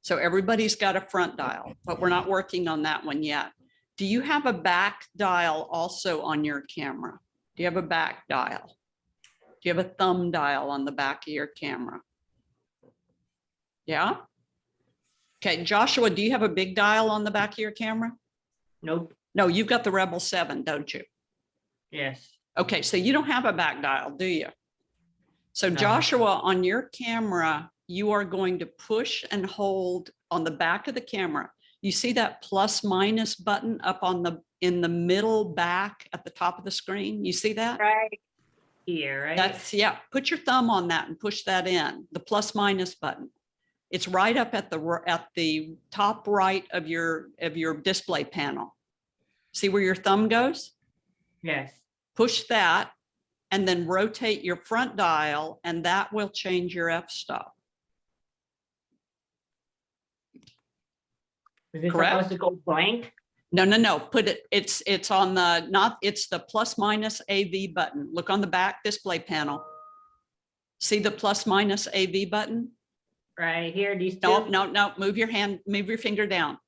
So everybody's got a front dial, but we're not working on that one yet. Do you have a back dial also on your camera? Do you have a back dial? Do you have a thumb dial on the back of your camera? Yeah? Okay, Joshua, do you have a big dial on the back of your camera? Nope. No, you've got the Rebel 7, don't you? Yes. Okay, so you don't have a back dial, do you? So No. Joshua, on your camera, you are going to push and hold on the back of the camera. You see that plus minus button up on in the middle back at the top of the screen? You see that? Right here, right? That's, yeah, put your thumb on that and push that in, the plus minus button. It's right up at the top right of your display panel. See where your thumb goes? Yes. Push that and then rotate your front dial and that will change your f-stop. Is it Correct. supposed to go blank? No. Put it, it's on the, it's the plus minus AV button. Look on the back display panel. See the plus minus AV button? Right here, these two? No, move your hand, move your finger down.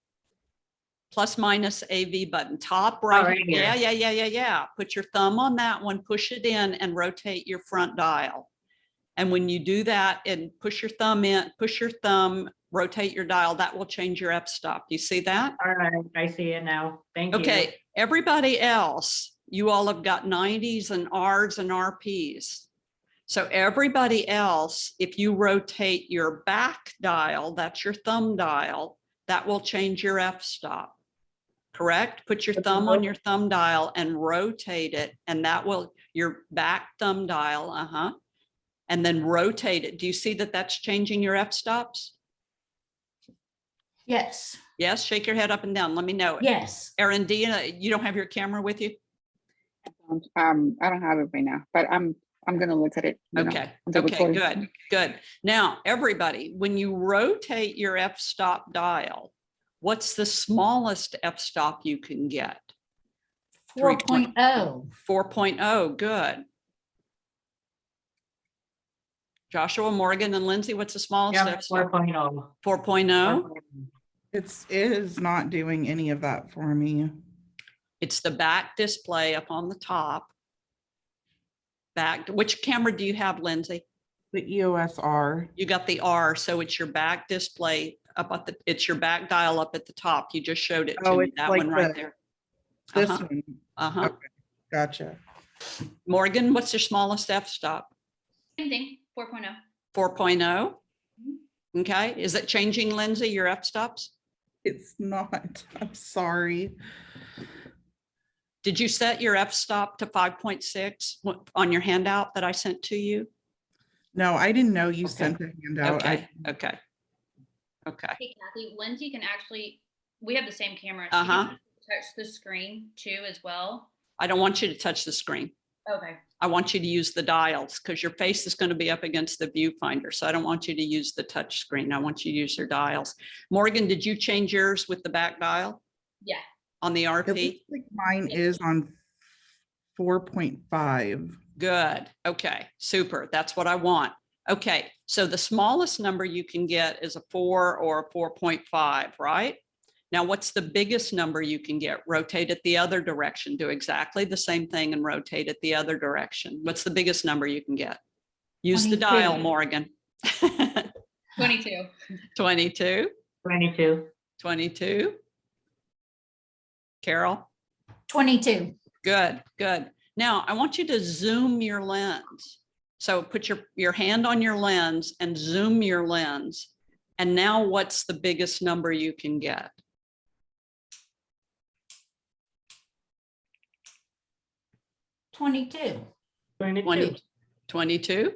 Plus minus AV button, top right. right here. Yeah. Put your thumb on that one, push it in and rotate your front dial. And when you do that and push your thumb, rotate your dial, that will change your f-stop. You see that? All right, I see it now. Thank you. Okay, everybody else, You all have got 90s and Rs and RPs. So everybody else, if you rotate your back dial, that's your thumb dial, that will change your f-stop. Correct? Put your thumb on your thumb dial and rotate it, and that will, your back thumb dial, and then rotate it. Do you see that that's changing your f-stops? Yes, Yes, shake your head up and down. Let me know it. yes. Erin, you don't have your camera with you? I don't have it right now, but I'm gonna look at it. Okay, good, good. Now, everybody, when you rotate your f-stop dial, what's the smallest f-stop you can get? 4.0. 4.0, good. Joshua, Morgan, and Lindsay, what's the smallest Yeah, f-stop? 4.0. 4.0? It is not doing any of that for me. It's the back display up on the top. Back, which camera do you have, Lindsay? The EOS R. You got the R, so it's your back display up at the, it's your back dial up at the top. You just showed it to Oh, me, it's that like one right the- there. This Uh-huh. one. Uh-huh. Okay, gotcha. Morgan, what's your smallest f-stop? Same thing, 4.0. 4.0? Okay, is it changing, Lindsay, your f-stops? It's not. I'm sorry. Did you set your f-stop to 5.6 on your handout that I sent to you? No, I didn't know you Okay. sent the handout. Okay, okay. Okay, Hey Kathy, Lindsay can actually, we have the same camera. She Uh-huh. can touch the screen too as well. I don't want you to touch the screen. Okay. I want you to use the dials because your face is going to be up against the viewfinder. So I don't want you to use the touch screen. I want you to use your dials. Morgan, did you change yours with the back dial Yeah. on the It RP? looks like mine is on 4.5. Good. Okay, super. That's what I want. Okay, so the smallest number you can get is a 4 or a 4.5, right? Now, what's the biggest number you can get? Rotate it the other direction. Do exactly the same thing and rotate it the other direction. What's the biggest number you can get? Use the 22. dial, Morgan. 22. 22, 22. 22. Carol? 22. Good, good. Now, I want you to zoom your lens. So put your hand on your lens and zoom your lens. And now what's the biggest number you can get? 22. 22. 22,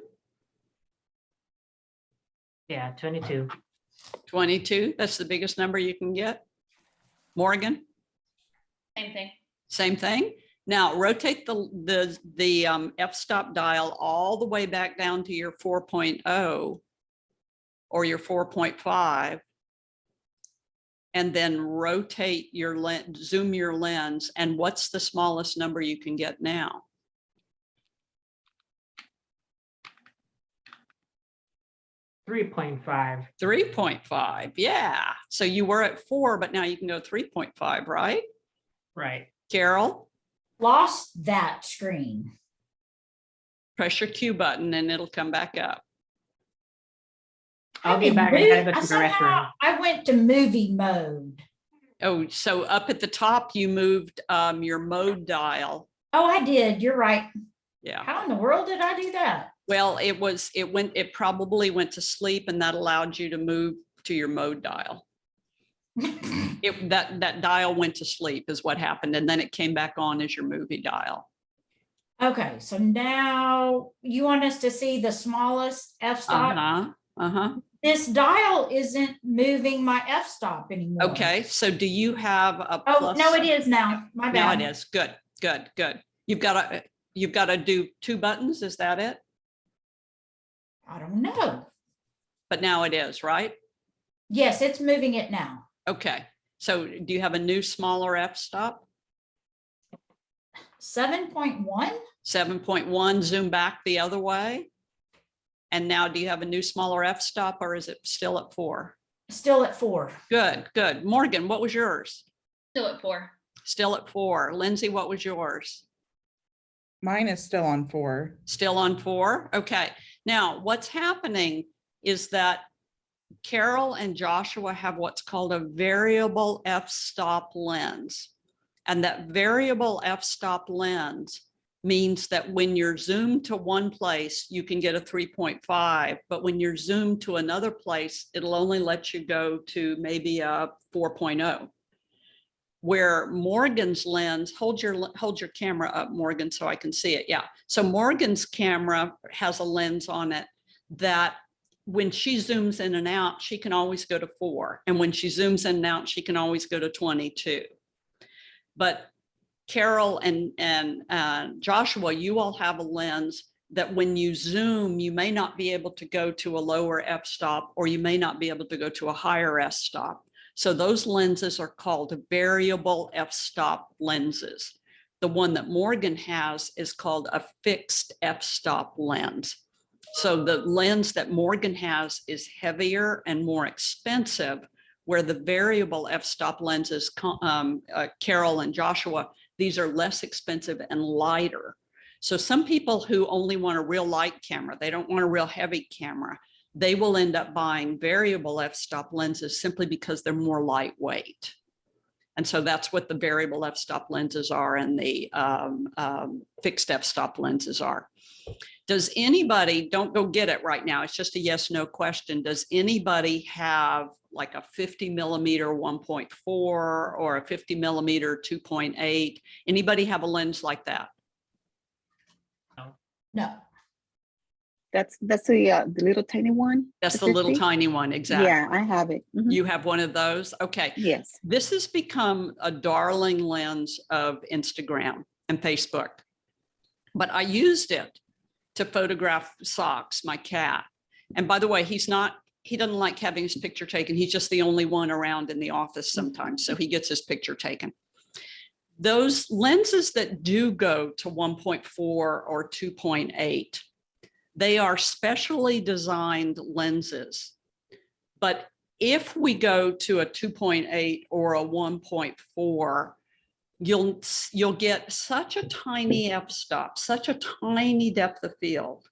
Yeah, 22. 22. That's the biggest number you can get. Morgan, Same thing. same thing. Now rotate the f-stop dial all the way back down to your 4.0 or your 4.5. And then rotate your lens, zoom your lens. And what's the smallest number you can get now? 3.5. 3.5. Yeah. So you were at 4, but now you can go 3.5, right? Right. Carol, Lost that screen. press your Q button and it'll come back up. I'll I'm be in back. I mov- gotta go I to the somehow- restroom. I went to movie mode. Oh, so up at the top, you moved your mode dial. Oh, I did. You're right. Yeah. How in the world did I do that? Well, it probably went to sleep and that allowed you to move to your mode dial. That dial went to sleep is what happened. And then it came back on as your movie dial. Okay, so now you want us to see the smallest f-stop? Uh-huh, uh-huh. This dial isn't moving my f-stop anymore. Okay, so do you have a Oh, plus? no, it is now. My Now bad. it is. Good, good, good. You've got to do 2 buttons. Is that it? I don't know. But now it is, right? Yes, it's moving it now. Okay. So do you have a new smaller f-stop? 7.1? 7.1, zoom back the other way. And now do you have a new smaller f-stop or is it still at 4? Still at 4. Good, good. Morgan, what was yours? Still at 4. Still at 4. Lindsay, what was yours? Mine is still on 4. Still on 4? Okay. Now what's happening is that Carol and Joshua have what's called a variable f-stop lens. And that variable f-stop lens means that when you're zoomed to one place, you can get a 3.5, but when you're zoomed to another place, it'll only let you go to maybe a 4.0. Where Morgan's lens, hold your camera up, Morgan, so I can see it. Yeah. So Morgan's camera has a lens on it that when she zooms in and out, she can always go to 4. And when she zooms in and out, she can always go to 22. But Carol and Joshua, you all have a lens that when you zoom, you may not be able to go to a lower f-stop, or you may not be able to go to a higher f-stop. So those lenses are called variable f-stop lenses. The one that Morgan has is called a fixed f-stop lens. So the lens that Morgan has is heavier and more expensive, where the variable f-stop lenses, Carol and Joshua, these are less expensive and lighter. So some people who only want a real light camera, they don't want a real heavy camera, they will end up buying variable f-stop lenses simply because they're more lightweight. And so that's what the variable f-stop lenses are and the fixed f-stop lenses are. Does anybody, don't go get it right now, it's just a yes, no question. Does anybody have like a 50 millimeter 1.4 or a 50 millimeter 2.8? Anybody have a lens like that? No. That's the little tiny one. That's the little 50? tiny one, exactly. Yeah, I have it. Mhm. You have one of those? Okay. Yes. This has become a darling lens of Instagram and Facebook, but I used it to photograph Socks, my cat. And by the way, he doesn't like having his picture taken. He's just the only one around in the office sometimes, so he gets his picture taken. Those lenses that do go to 1.4 or 2.8, they are specially designed lenses. But if we go to a 2.8 or a 1.4, you'll get such a tiny f-stop, such a tiny depth of field,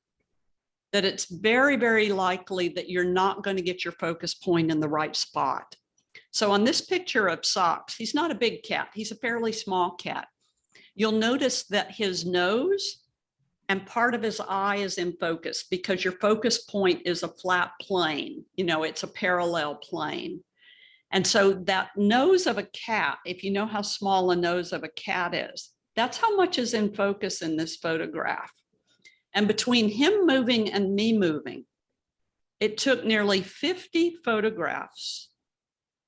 that it's very, very likely that you're not going to get your focus point in the right spot. So on this picture of Socks, he's not a big cat, he's a fairly small cat. You'll notice that his nose and part of his eye is in focus because your focus point is a flat plane, it's a parallel plane. And so that nose of a cat, if you know how small a nose of a cat is, that's how much is in focus in this photograph. And between him moving and me moving, it took nearly 50 photographs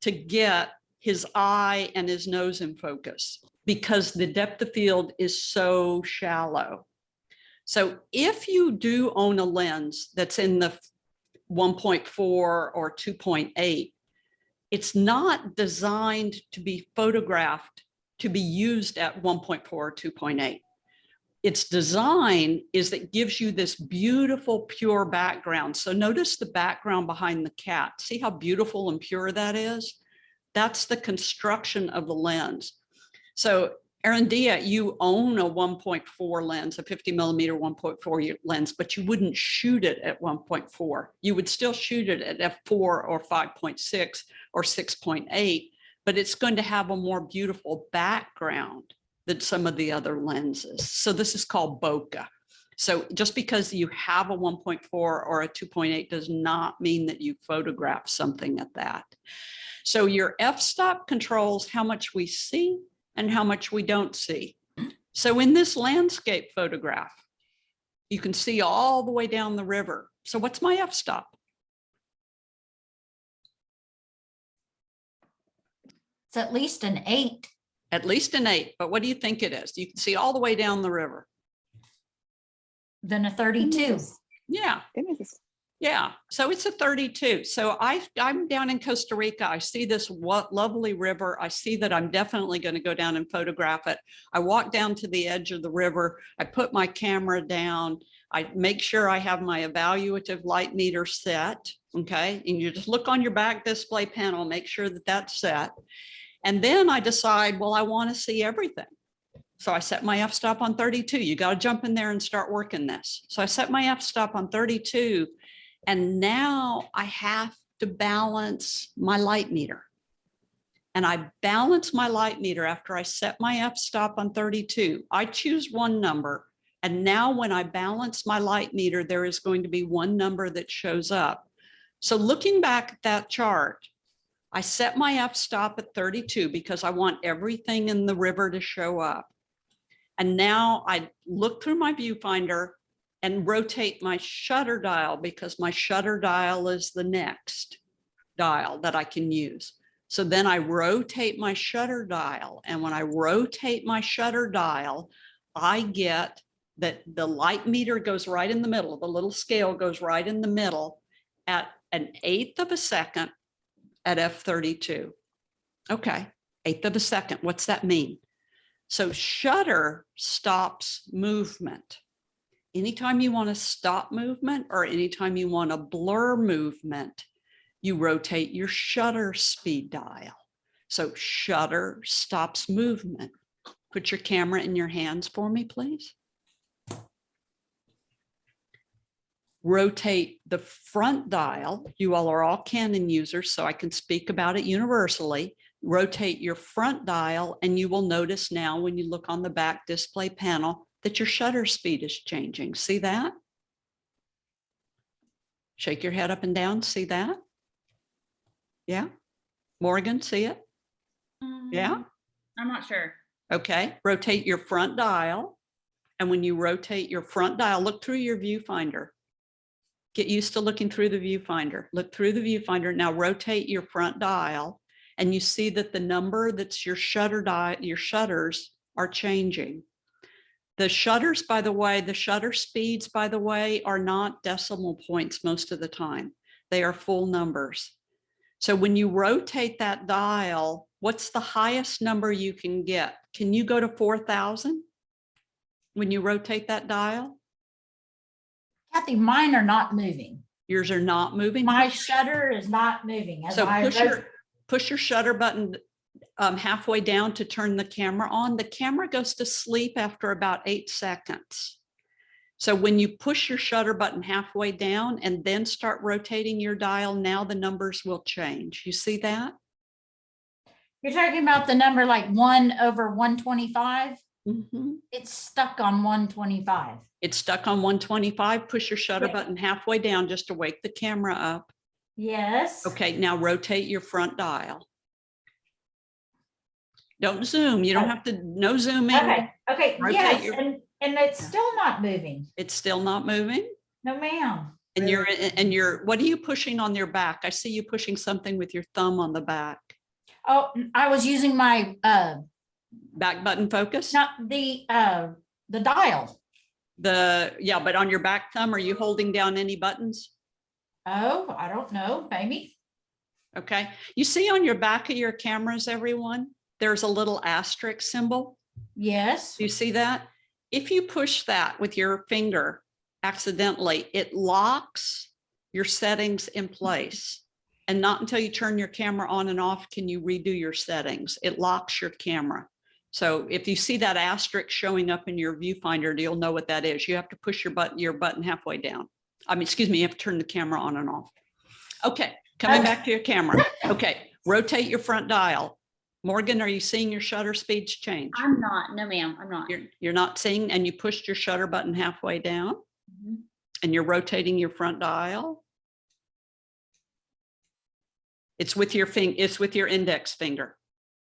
to get his eye and his nose in focus because the depth of field is so shallow. So if you do own a lens that's in the 1.4 or 2.8, it's not designed to be photographed to be used at 1.4 or 2.8. Its design is that it gives you this beautiful, pure background. So notice the background behind the cat. See how beautiful and pure that is? That's the construction of the lens. So Arandia, you own a 1.4 lens, a 50 millimeter 1.4 lens, but you wouldn't shoot it at 1.4. You would still shoot it at f4 or 5.6 or 6.8, but it's going to have a more beautiful background than some of the other lenses. So this is called bokeh. So just because you have a 1.4 or a 2.8 does not mean that you photograph something at that. So your f-stop controls how much we see and how much we don't see. So in this landscape photograph, you can see all the way down the river. So what's my f-stop? It's at least an 8. At least an 8, but what do you think it is? You can see all the way down the river. Then a 32. Yeah. Yeah, so it's a 32. So I'm down in Costa Rica. I see this lovely river. I see that I'm definitely going to go down and photograph it. I walk down to the edge of the river. I put my camera down. I make sure I have my evaluative light meter set. Okay, and you just look on your back display panel, make sure that that's set. And then I decide, well, I want to see everything. So I set my f-stop on 32. You got to jump in there and start working this. So I set my f-stop on 32. And now I have to balance my light meter. and I balance my light meter after I set my f-stop on 32. I choose one number. And now when I balance my light meter, there is going to be one number that shows up. So looking back at that chart, I set my f-stop at 32 because I want everything in the river to show up. And now I look through my viewfinder and rotate my shutter dial because my shutter dial is the next dial that I can use. So then I rotate my shutter dial. And when I rotate my shutter dial, I get that the light meter goes right in the middle. The little scale goes right in the middle at 1/8 of a second at f32. Okay, 1/8 of a second. What's that mean? So shutter stops movement. Anytime you want to stop movement or anytime you want to blur movement, you rotate your shutter speed dial. So shutter stops movement. Put your camera in your hands for me, please. Rotate the front dial. You all are all Canon users, so I can speak about it universally. Rotate your front dial, and you will notice now when you look on the back display panel that your shutter speed is changing. See that? Shake your head up and down. See that? Yeah. Morgan, see it? Yeah. I'm not sure. Okay. Rotate your front dial. And when you rotate your front dial, look through your viewfinder. Get used to looking through the viewfinder. Look through the viewfinder. Now rotate your front dial and you see that the number that's your shutter dial, your shutters are changing. The shutters, by the way, the shutter speeds, by the way, are not decimal points most of the time. They are full numbers. So when you rotate that dial, what's the highest number you can get? Can you go to 4,000 when you rotate that dial? Kathy, mine are not moving. Yours are not moving? My shutter is not moving. As So I push your shutter button halfway down to turn the camera on. The camera goes to sleep after about 8 seconds. So when you push your shutter button halfway down and then start rotating your dial, now the numbers will change. You see that? You're talking about the number like 1/125? Mm-hmm. It's stuck on 125. It's stuck on 125. Push your shutter Yeah. button halfway down just to wake the camera up. Yes. Okay, now rotate your front dial. Don't zoom. You don't have to, no zooming. Okay. Okay. Rotate Yes. your- And it's still not moving. It's still not moving. No, ma'am. And you're, what are you pushing on your back? I see you pushing something with your thumb on the back. Oh, I was using my Back button focus? not the dial. Yeah, but on your back thumb, are you holding down any buttons? Oh, I don't know. Maybe. Okay. You see on your back of your cameras, everyone, there's a little asterisk symbol. Yes. You see that? If you push that with your finger accidentally, it locks your settings in place. And not until you turn your camera on and off can you redo your settings. It locks your camera. So if you see that asterisk showing up in your viewfinder, you'll know what that is. You have to push your button halfway down. I mean, excuse me, you have to turn the camera on and off. Okay, coming back to your camera. Okay, rotate your front dial. Morgan, are you seeing your shutter speeds change? I'm not. No, ma'am, I'm not. You're not seeing, and you pushed your shutter button halfway down Mhm. and you're rotating your front dial. It's with your it's with your index finger.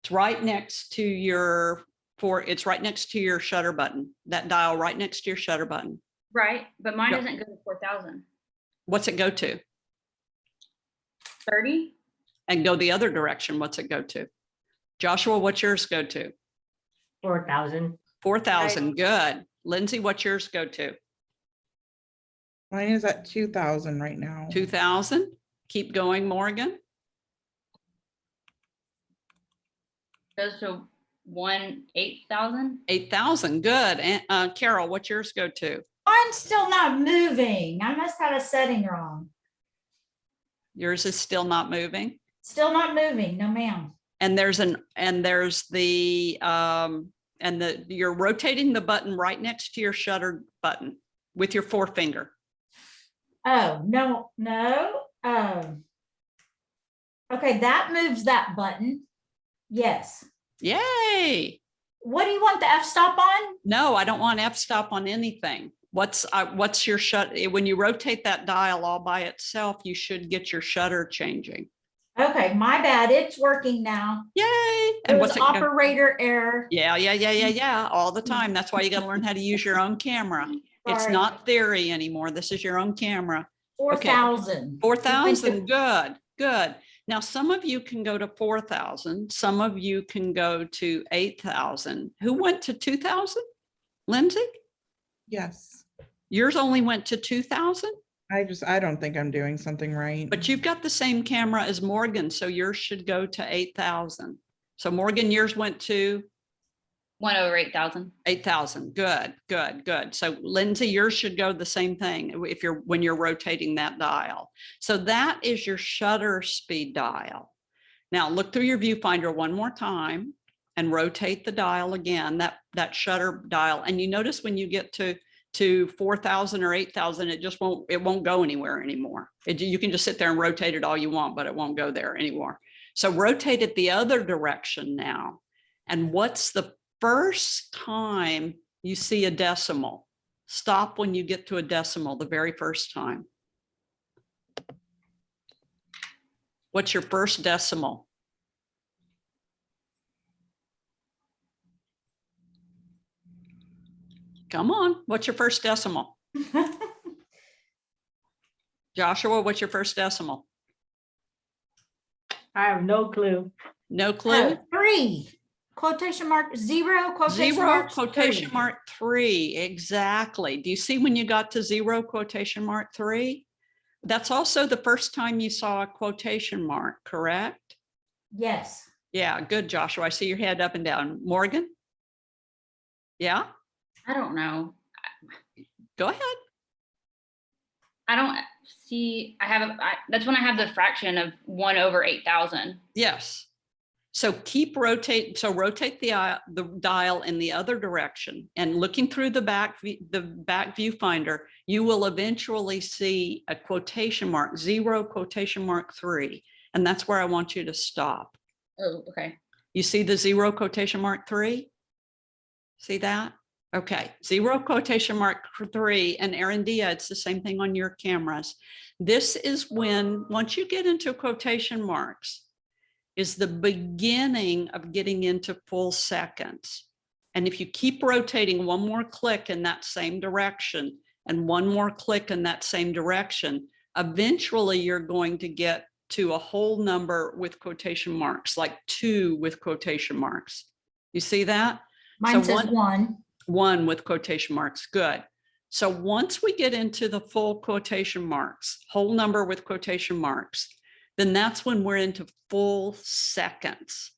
It's right next to your it's right next to your shutter button, that dial right next to your shutter button. Right, but mine Yep. doesn't go to 4,000. What's it go to? 30? And go the other direction. What's it go to? Joshua, what's yours go to? 4,000. 4,000. Good. Lindsay, what's yours go to? Mine is at 2,000 right now. 2,000. Keep going, Morgan. Goes to 8,000? 8,000. Good. And Carol, what's yours go to? Mine's still not moving. I must have a setting wrong. Yours is still not moving. Still not moving. No, ma'am. And you're rotating the button right next to your shutter button with your forefinger. Oh, no, no. Okay, that moves that button. Yes. Yay. What do you want the f-stop on? No, I don't want f-stop on anything. What's your when you rotate that dial all by itself, you should get your shutter changing. Okay, my bad. It's working now. Yay. It And was what's it go- operator error. Yeah, all the time. That's why you got to learn how to use your own camera. It's Sorry. not theory anymore. This is your own camera. 4,000. 4,000, good. Now, some of you can go to 4,000. Some of you can go to 8,000. Who went to 2,000? Lindsay? Yes. Yours only went to 2,000, I don't think I'm doing something right. but you've got the same camera as Morgan, so yours should go to 8,000. So Morgan, yours went to 1 over 8,000. 8,000. Good. So Lindsay, yours should go the same thing when you're rotating that dial. So that is your shutter speed dial. Now look through your viewfinder one more time and rotate the dial again, that shutter dial. And you notice when you get to 4,000 or 8,000, it won't go anywhere anymore. You can just sit there and rotate it all you want, but it won't go there anymore. So rotate it the other direction now. And what's the first time you see a decimal? Stop when you get to a decimal the very first time. What's your first decimal? Come on, what's your first decimal? Joshua, what's your first decimal? I have no clue. No clue? 3. Quotation mark 0, quotation Zero, mark quotation 3. mark 3, exactly. Do you see when you got to 0, quotation mark 3? That's also the first time you saw a quotation mark, correct? Yes. Yeah, good, Joshua. I see your head up and down. Morgan? Yeah, I don't know. go ahead. I don't see, that's when I have the fraction of 1 over 8,000. Yes. So keep rotate. So rotate the dial in the other direction, and looking through the back viewfinder, you will eventually see a quotation mark 0, quotation mark 3, and that's where I want you to stop. Oh, okay. You see the 0, quotation mark 3? See that? Okay, 0, quotation mark 3, and Arandia, it's the same thing on your cameras. This is when, once you get into quotation marks, is the beginning of getting into full seconds. And if you keep rotating one more click in that same direction and one more click in that same direction, eventually you're going to get to a whole number with quotation marks, like 2 with quotation marks. You see that? Mine So says 1. 1 with quotation marks, good. So once we get into the full quotation marks, whole number with quotation marks, then that's when we're into full seconds.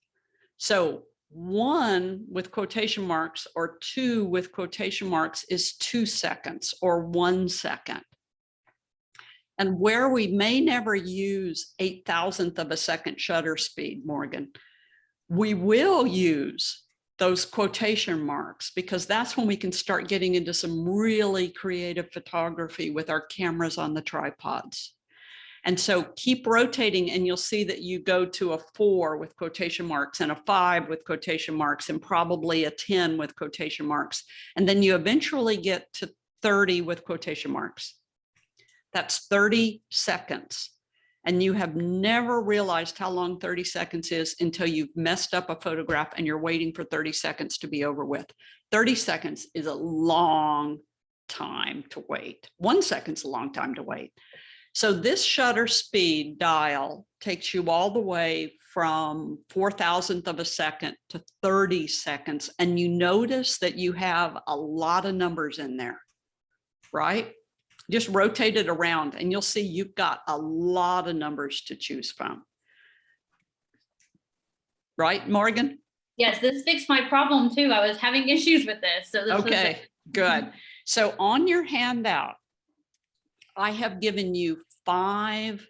So 1 with quotation marks or 2 with quotation marks is 2 seconds or 1 second. And where we may never use 8,000th of a second shutter speed, Morgan, we will use those quotation marks, because that's when we can start getting into some really creative photography with our cameras on the tripods. And so keep rotating and you'll see that you go to a 4 with quotation marks and a 5 with quotation marks and probably a 10 with quotation marks. And then you eventually get to 30 with quotation marks. That's 30 seconds. And you have never realized how long 30 seconds is until you've messed up a photograph and you're waiting for 30 seconds to be over with. 30 seconds is a long time to wait. 1 second's a long time to wait. So this shutter speed dial takes you all the way from 4,000th of a second to 30 seconds. And you notice that you have a lot of numbers in there, right? Just rotate it around and you'll see you've got a lot of numbers to choose from. Right, Morgan? Yes, this fixed my problem too. I was having issues with this. So this was Okay, good. So on your handout, I have given you 5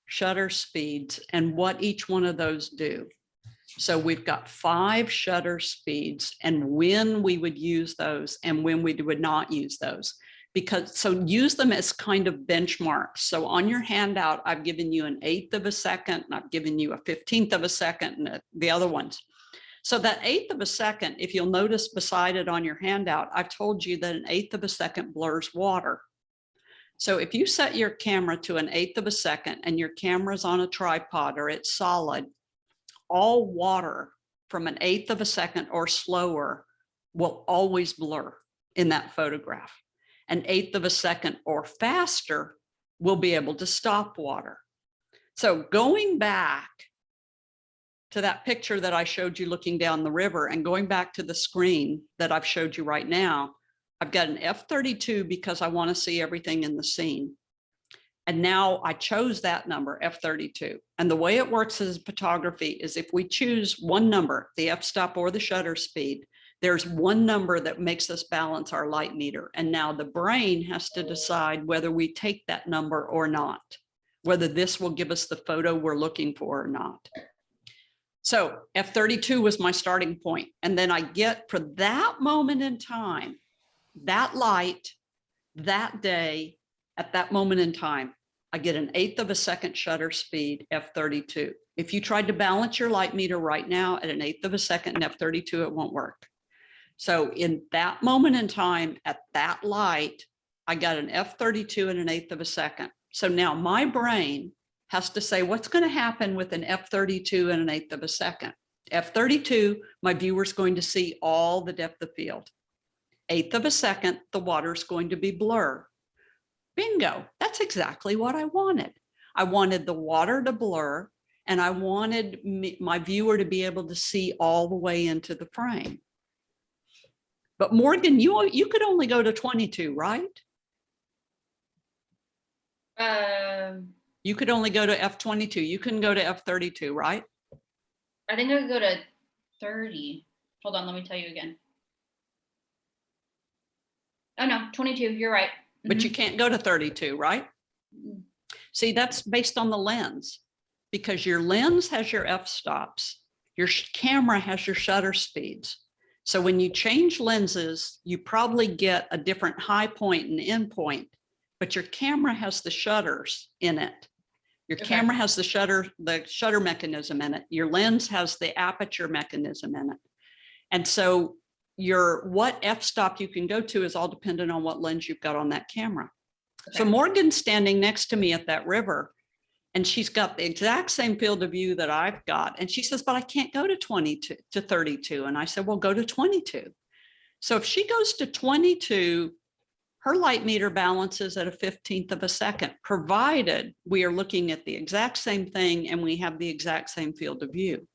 shutter speeds and what each one of those do. So we've got 5 shutter speeds and when we would use those and when we would not use those. because, so use them as kind of benchmarks. So on your handout, I've given you an 1/8 of a second, and I've given you a 15th of a second, and the other ones. So that 1/8 of a second, if you'll notice beside it on your handout, I've told you that an 1/8 of a second blurs water. So if you set your camera to an 1/8 of a second and your camera's on a tripod or it's solid, all water from an 1/8 of a second or slower will always blur in that photograph. An 1/8 of a second or faster will be able to stop water. So going back to that picture that I showed you looking down the river and going back to the screen that I've showed you right now, I've got an f32 because I want to see everything in the scene. And now I chose that number, f32. And the way it works as photography is if we choose one number, the f-stop or the shutter speed, there's one number that makes us balance our light meter. And now the brain has to decide whether we take that number or not, whether this will give us the photo we're looking for or not. So f32 was my starting point. And then I get, for that moment in time, that light, that day, at that moment in time, I get an 1/8 of a second shutter speed, f32. If you tried to balance your light meter right now at an 1/8 of a second in f32, it won't work. So in that moment in time, at that light, I got an f32 and an 1/8 of a second. So now my brain has to say, what's going to happen with an f32 and an 1/8 of a second? f32, my viewer's going to see all the depth of field. 1/8 of a second, the water's going to be blur. Bingo, that's exactly what I wanted. I wanted the water to blur, and I wanted my viewer to be able to see all the way into the frame. But Morgan, you could only go to 22, right? You could only go to f22. You couldn't go to f32, right? I think I could go to 30. Hold on, let me tell you again. Oh no, 22, you're right. But you can't go to 32, right? Mhm. See, that's based on the lens, because your lens has your f-stops, your camera has your shutter speeds. So when you change lenses, you probably get a different high point and end point, but your camera has the shutters in it. Your Okay. camera has the shutter mechanism in it. Your lens has the aperture mechanism in it. And so what f-stop you can go to is all dependent on what lens you've got on that camera. So Okay. Morgan's standing next to me at that river, and she's got the exact same field of view that I've got. And she says, but I can't go to 22 to 32. And I said, well, go to 22. So if she goes to 22, her light meter balances at a 15th of a second, provided we are looking at the exact same thing and we have the exact same field of view.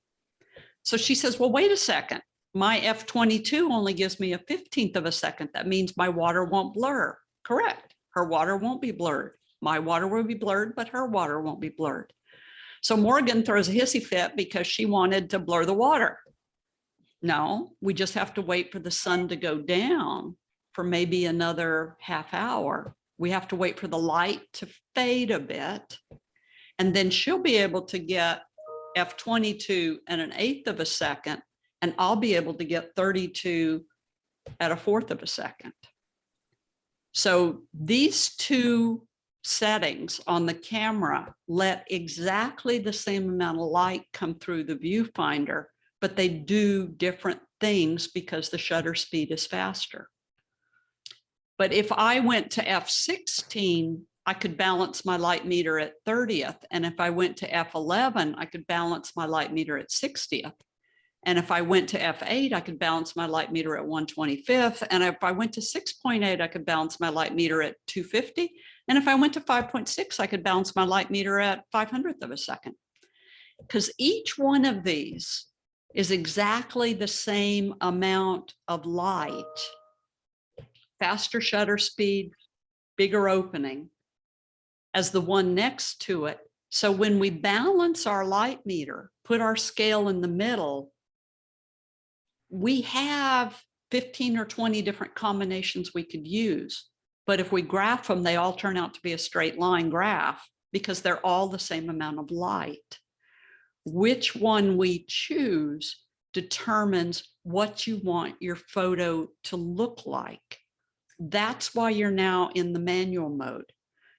So she says, well, wait a second. My f22 only gives me a 15th of a second. That means my water won't blur. Correct. Her water won't be blurred. My water will be blurred, but her water won't be blurred. So Morgan throws a hissy fit because she wanted to blur the water. No, we just have to wait for the sun to go down for maybe another half hour. We have to wait for the light to fade a bit. And then she'll be able to get f22 and an 1/8 of a second, and I'll be able to get 32 at a 1/4 of a second. So these two settings on the camera let exactly the same amount of light come through the viewfinder, but they do different things because the shutter speed is faster. But if I went to f16, I could balance my light meter at 30th. And if I went to f11, I could balance my light meter at 60th. And if I went to f8, I could balance my light meter at 125th. And if I went to 6.8, I could balance my light meter at 250. And if I went to 5.6, I could balance my light meter at 500th of a second. Because each one of these is exactly the same amount of light. Faster shutter speed, bigger opening as the one next to it. So when we balance our light meter, put our scale in the middle, we have 15 or 20 different combinations we could use. But if we graph them, they all turn out to be a straight line graph because they're all the same amount of light. Which one we choose determines what you want your photo to look like. That's why you're now in the manual mode,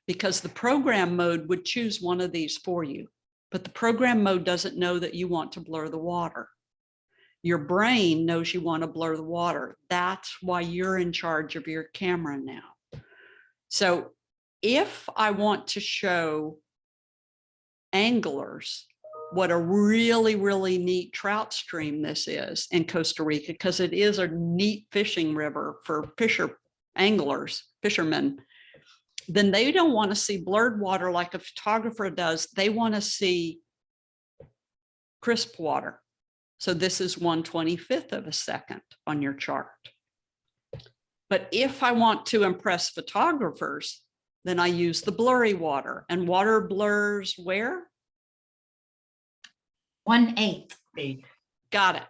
because the program mode would choose one of these for you, but the program mode doesn't know that you want to blur the water. Your brain knows you want to blur the water. That's why you're in charge of your camera now. So if I want to show anglers what a really, really neat trout stream this is in Costa Rica, because it is a neat fishing river for anglers, fishermen, then they don't want to see blurred water like a photographer does. They want to see crisp water. So this is 1/25th of a second on your chart. But if I want to impress photographers, then I use the blurry water, and water blurs where? 1/8. 8. Got it.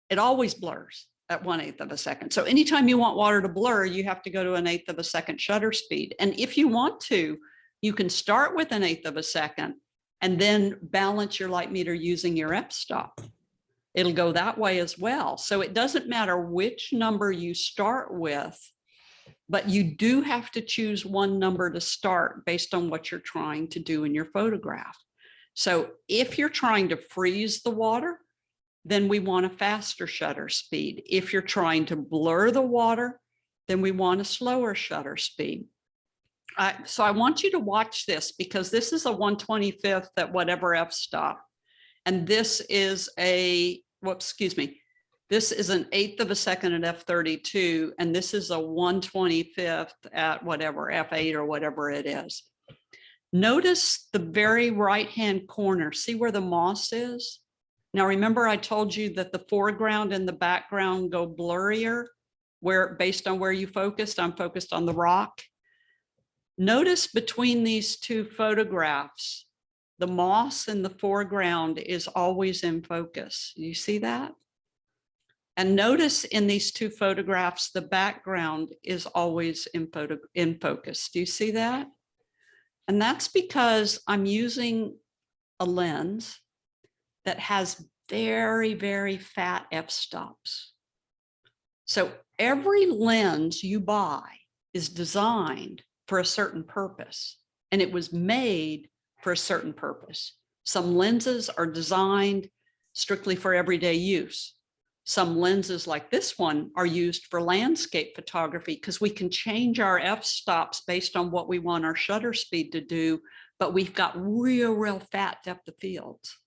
It always blurs at 1/8 of a second. So anytime you want water to blur, you have to go to 1/8 of a second shutter speed. And if you want to, you can start with 1/8 of a second and then balance your light meter using your f-stop. It'll go that way as well. So it doesn't matter which number you start with, but you do have to choose one number to start based on what you're trying to do in your photograph. So if you're trying to freeze the water, then we want a faster shutter speed. If you're trying to blur the water, then we want a slower shutter speed. So I want you to watch this, because this is a 1/25th at whatever f-stop. And this is this is an 1/8 of a second at f32, and this is a 1/25th at whatever, f8 or whatever it is. Notice the very right-hand corner. See where the moss is? Now, remember I told you that the foreground and the background go blurrier, based on where you focused. I'm focused on the rock. Notice between these two photographs, the moss in the foreground is always in focus. You see that? And notice in these two photographs, the background is always in focus. Do you see that? And that's because I'm using a lens that has very, very fat f-stops. So every lens you buy is designed for a certain purpose, and it was made for a certain purpose. Some lenses are designed strictly for everyday use. Some lenses like this one are used for landscape photography, because we can change our f-stops based on what we want our shutter speed to do, but we've got real fat depth of fields.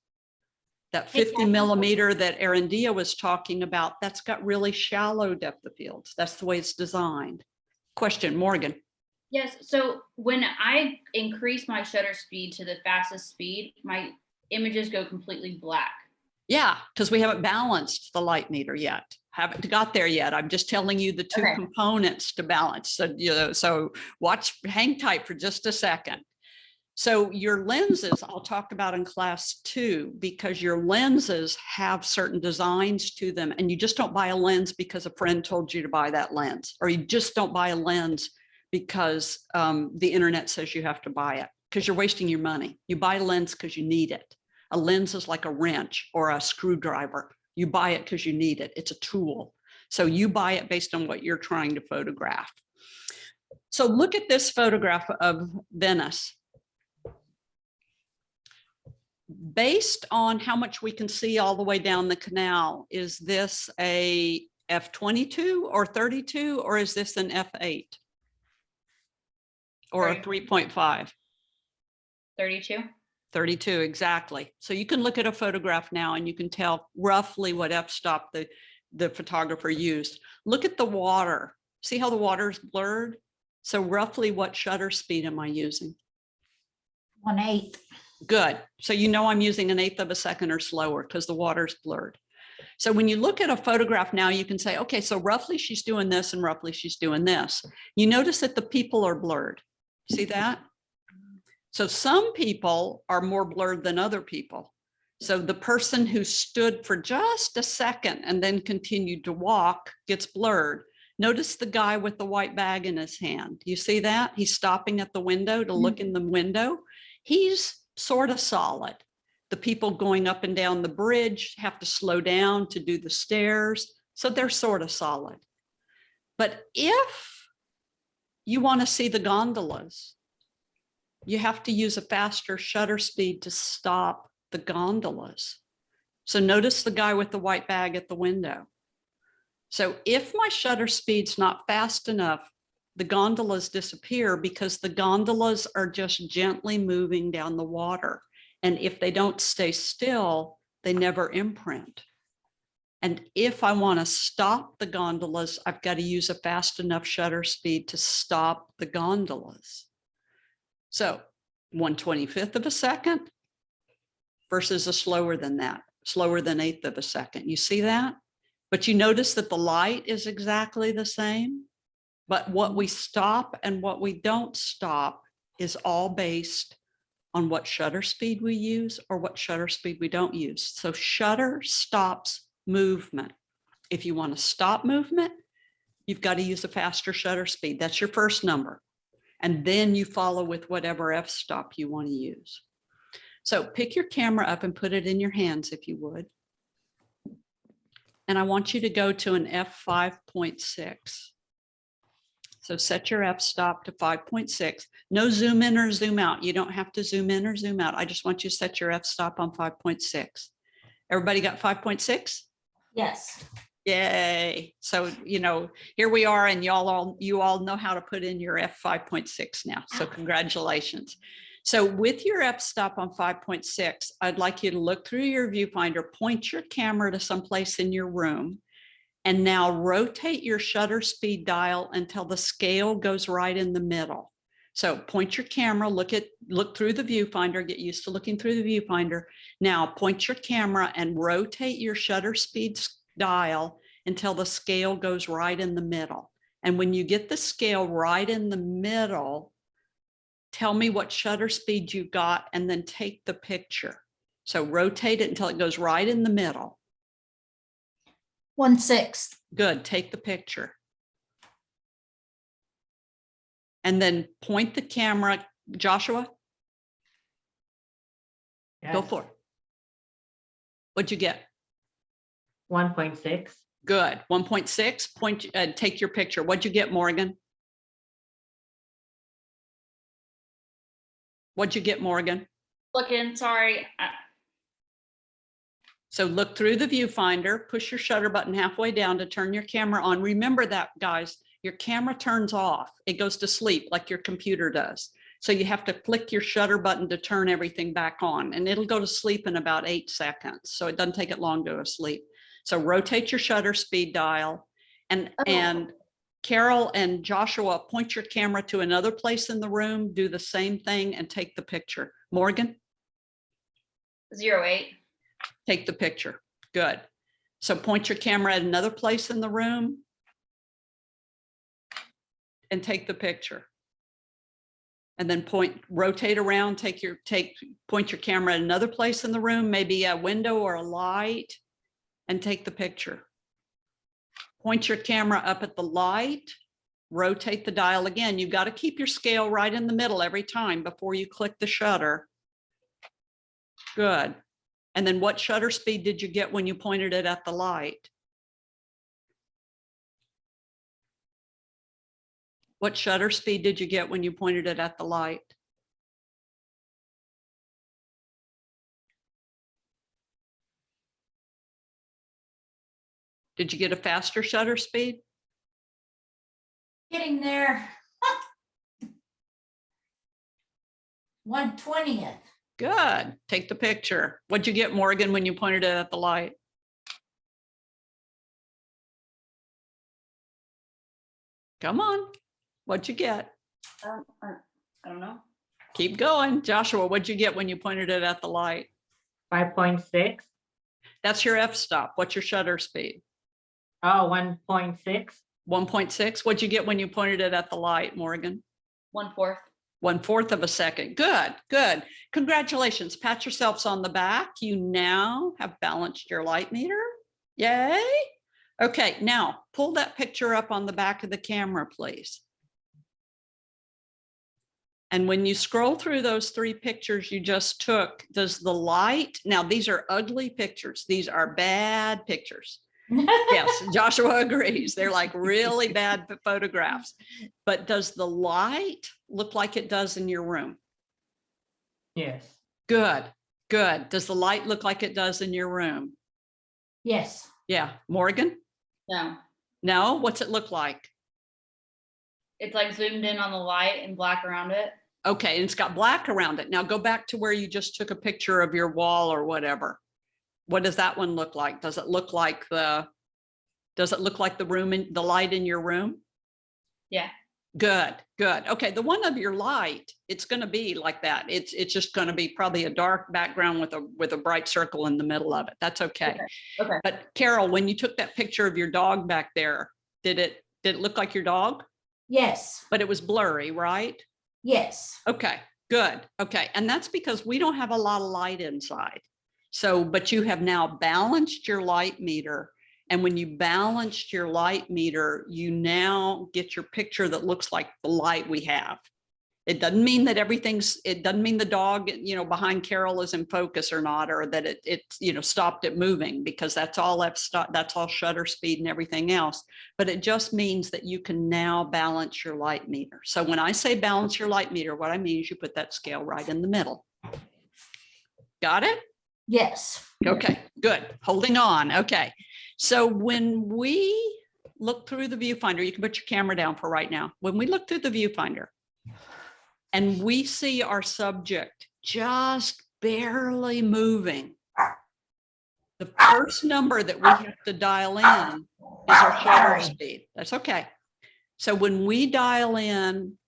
That 50 millimeter that Arandia was talking about, that's got really shallow depth of fields. That's the way it's designed. Question, Morgan. Yes, so when I increase my shutter speed to the fastest speed, my images go completely black. Yeah, because we haven't balanced the light meter yet. Haven't got there yet. I'm just telling you the two Okay. components to balance. So, so hang tight for just a second. So your lenses, I'll talk about in class 2, because your lenses have certain designs to them, and you just don't buy a lens because a friend told you to buy that lens, or you just don't buy a lens because the internet says you have to buy it, because you're wasting your money. You buy a lens because you need it. A lens is like a wrench or a screwdriver. You buy it because you need it. It's a tool. So you buy it based on what you're trying to photograph. So look at this photograph of Venice. Based on how much we can see all the way down the canal, is this a f22 or 32, or is this an f8? Or a 3.5? 32. 32, exactly. So you can look at a photograph now and you can tell roughly what f-stop the photographer used. Look at the water. See how the water is blurred? So roughly what shutter speed am I using? 1/8. Good. So you know I'm using 1/8 of a second or slower because the water's blurred. So when you look at a photograph now, you can say, okay, so roughly she's doing this and roughly she's doing this. You notice that the people are blurred. See that? So some people are more blurred than other people. So the person who stood for just a second and then continued to walk gets blurred. Notice the guy with the white bag in his hand. You see that? He's stopping at the window to look in the window. He's sort of solid. The people going up and down the bridge have to slow down to do the stairs. So they're sort of solid. But if you want to see the gondolas. You have to use a faster shutter speed to stop the gondolas. So notice the guy with the white bag at the window. So if my shutter speed's not fast enough, the gondolas disappear because the gondolas are just gently moving down the water. And if they don't stay still, they never imprint. And if I want to stop the gondolas, I've got to use a fast enough shutter speed to stop the gondolas. So 1/25th of a second versus a slower than that, slower than 1/8 of a second. You see that? But you notice that the light is exactly the same, but what we stop and what we don't stop is all based on what shutter speed we use or what shutter speed we don't use. So shutter stops movement. If you want to stop movement, you've got to use a faster shutter speed. That's your first number. And then you follow with whatever f-stop you want to use. So pick your camera up and put it in your hands if you would. And I want you to go to an f5.6. So set your f-stop to 5.6. No zoom in or zoom out. You don't have to zoom in or zoom out. I just want you to set your f-stop on 5.6. Everybody got 5.6? Yes. Yay. So, you know, here we are, and you all know how to put in your f5.6 now. So congratulations. So with your f-stop on 5.6, I'd like you to look through your viewfinder, point your camera to someplace in your room, and now rotate your shutter speed dial until the scale goes right in the middle. So point your camera, look through the viewfinder, get used to looking through the viewfinder. Now point your camera and rotate your shutter speed dial until the scale goes right in the middle. And when you get the scale right in the middle, tell me what shutter speed you got and then take the picture. So rotate it until it goes right in the middle. 1/6. Good, take the picture. And then point the camera, Joshua, go Yes. for it. What'd you get? 1.6. Good, 1.6, point, take your picture. What'd you get, Morgan? What'd you get, Morgan? Looking, sorry. So look through the viewfinder, push your shutter button halfway down to turn your camera on. Remember that, guys, your camera turns off. It goes to sleep like your computer does. So you have to click your shutter button to turn everything back on, and it'll go to sleep in about 8 seconds. So it doesn't take it long to go to sleep. So rotate your shutter speed dial, and Carol and Joshua, point your camera to another place in the room, do the same thing and take the picture. Morgan? 0.8. Take the picture. Good. So point your camera at another place in the room and take the picture. And then rotate around, point your camera at another place in the room, maybe a window or a light, and take the picture. Point your camera up at the light, rotate the dial again. You've got to keep your scale right in the middle every time before you click the shutter. Good. And then what shutter speed did you get when you pointed it at the light? What shutter speed did you get when you pointed it at the light? Did you get a faster shutter speed? Getting there. 1/20th. Good. Take the picture. What'd you get, Morgan, when you pointed it at the light? Come on. What'd you get? I don't know. Keep going. Joshua, what'd you get when you pointed it at the light? 5.6. That's your f-stop. What's your shutter speed? Oh, 1.6. 1.6. What'd you get when you pointed it at the light, Morgan? 1/4. 1/4 of a second. Good, good. Congratulations. Pat yourselves on the back. You now have balanced your light meter. Yay. Okay, now pull that picture up on the back of the camera, please. And when you scroll through those 3 pictures you just took, does the light, now these are ugly pictures. These are bad pictures. Yes, Joshua agrees. They're like really bad photographs. But does the light look like it does in your room? Yes. Good, good. Does the light look like it does in your room? Yes. Yeah, Morgan? No, No, what's it look like? it's like zoomed in on the light and black around it. Okay, and it's got black around it. Now go back to where you just took a picture of your wall or whatever. What does that one look like? Does it look like the room in the light in your room? Yeah. Good, good. Okay, the one of your light, it's going to be like that. It's just going to be probably a dark background with a bright circle in the middle of it. That's okay. Okay. But Carol, when you took that picture of your dog back there, did it look like your dog? Yes. But it was blurry, right? Yes. Okay, good. Okay, and that's because we don't have a lot of light inside. So, but you have now balanced your light meter. And when you balanced your light meter, you now get your picture that looks like the light we have. It doesn't mean that it doesn't mean the dog, behind Carol is in focus or not, or that it stopped it moving, because that's all that's all shutter speed and everything else. But it just means that you can now balance your light meter. So when I say balance your light meter, what I mean is you put that scale right in the middle. Got it? Yes. Okay, good. Holding on. Okay. So when we look through the viewfinder, you can put your camera down for right now. When we look through the viewfinder and we see our subject just barely moving, the first number that we have to dial in is our shutter speed. That's okay. So when we dial in,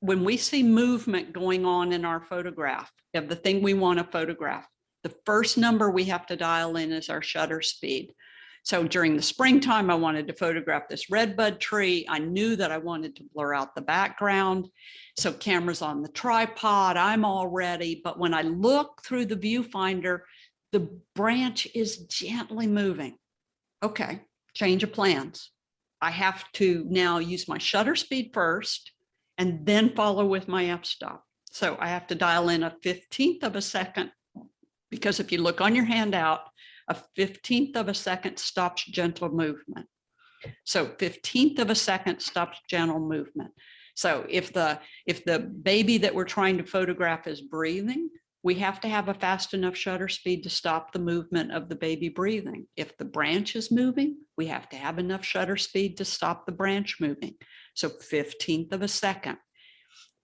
when we see movement going on in our photograph of the thing we want to photograph, the first number we have to dial in is our shutter speed. So during the springtime, I wanted to photograph this redbud tree. I knew that I wanted to blur out the background. So camera's on the tripod, I'm all ready. But when I look through the viewfinder, the branch is gently moving. Okay, change of plans. I have to now use my shutter speed first and then follow with my f-stop. So I have to dial in a 15th of a second, because if you look on your handout, a 15th of a second stops gentle movement. So 15th of a second stops gentle movement. So if the baby that we're trying to photograph is breathing, we have to have a fast enough shutter speed to stop the movement of the baby breathing. If the branch is moving, we have to have enough shutter speed to stop the branch moving. So 15th of a second.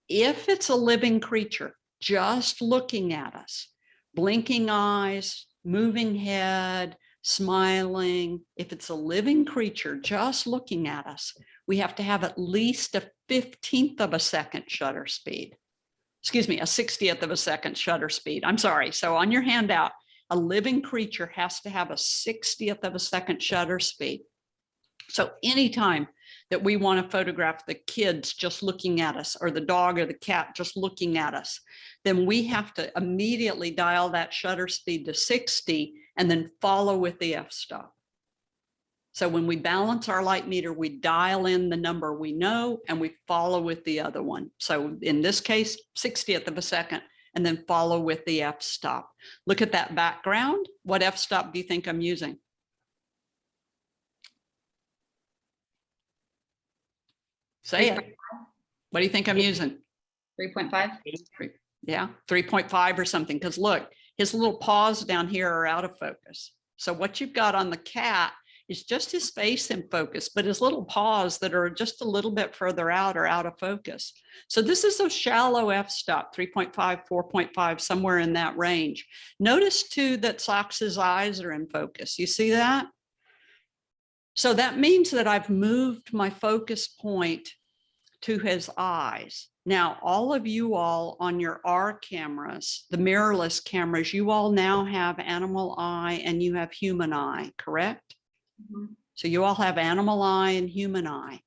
If it's a living creature just looking at us, blinking eyes, moving head, smiling, if it's a living creature just looking at us, we have to have at least a 15th of a second shutter speed. Excuse me, a 60th of a second shutter speed. I'm sorry. So on your handout, a living creature has to have a 60th of a second shutter speed. So anytime that we want to photograph the kids just looking at us, or the dog or the cat just looking at us, then we have to immediately dial that shutter speed to 60 and then follow with the f-stop. So when we balance our light meter, we dial in the number we know and we follow with the other one. So in this case, 60th of a second, and then follow with the f-stop. Look at that background. What f-stop do you think I'm using? Say it. What do you think I'm using? 3.5. Yeah, 3.5 or something. Because look, his little paws down here are out of focus. So what you've got on the cat is just his face in focus, but his little paws that are just a little bit further out are out of focus. So this is a shallow f-stop, 3.5, 4.5, somewhere in that range. Notice too that Sox's eyes are in focus. You see that? So that means that I've moved my focus point to his eyes. Now, all of you all on your R cameras, the mirrorless cameras, you all now have animal eye and you have human eye, correct? Mhm. So you all have animal eye and human eye.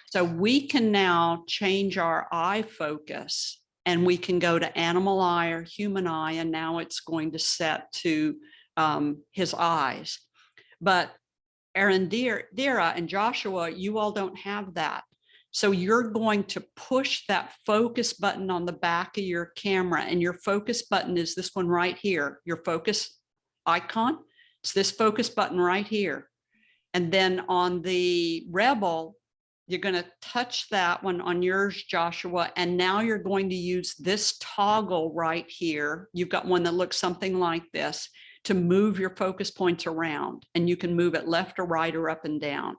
So we can now change our eye focus and we can go to animal eye or human eye, and now it's going to set to his eyes. But Aaron, Dira, and Joshua, you all don't have that. So you're going to push that focus button on the back of your camera, and your focus button is this one right here, your focus icon. It's this focus button right here. And then on the Rebel, you're going to touch that one on yours, Joshua. And now you're going to use this toggle right here. You've got one that looks something like this to move your focus points around. And you can move it left or right or up and down.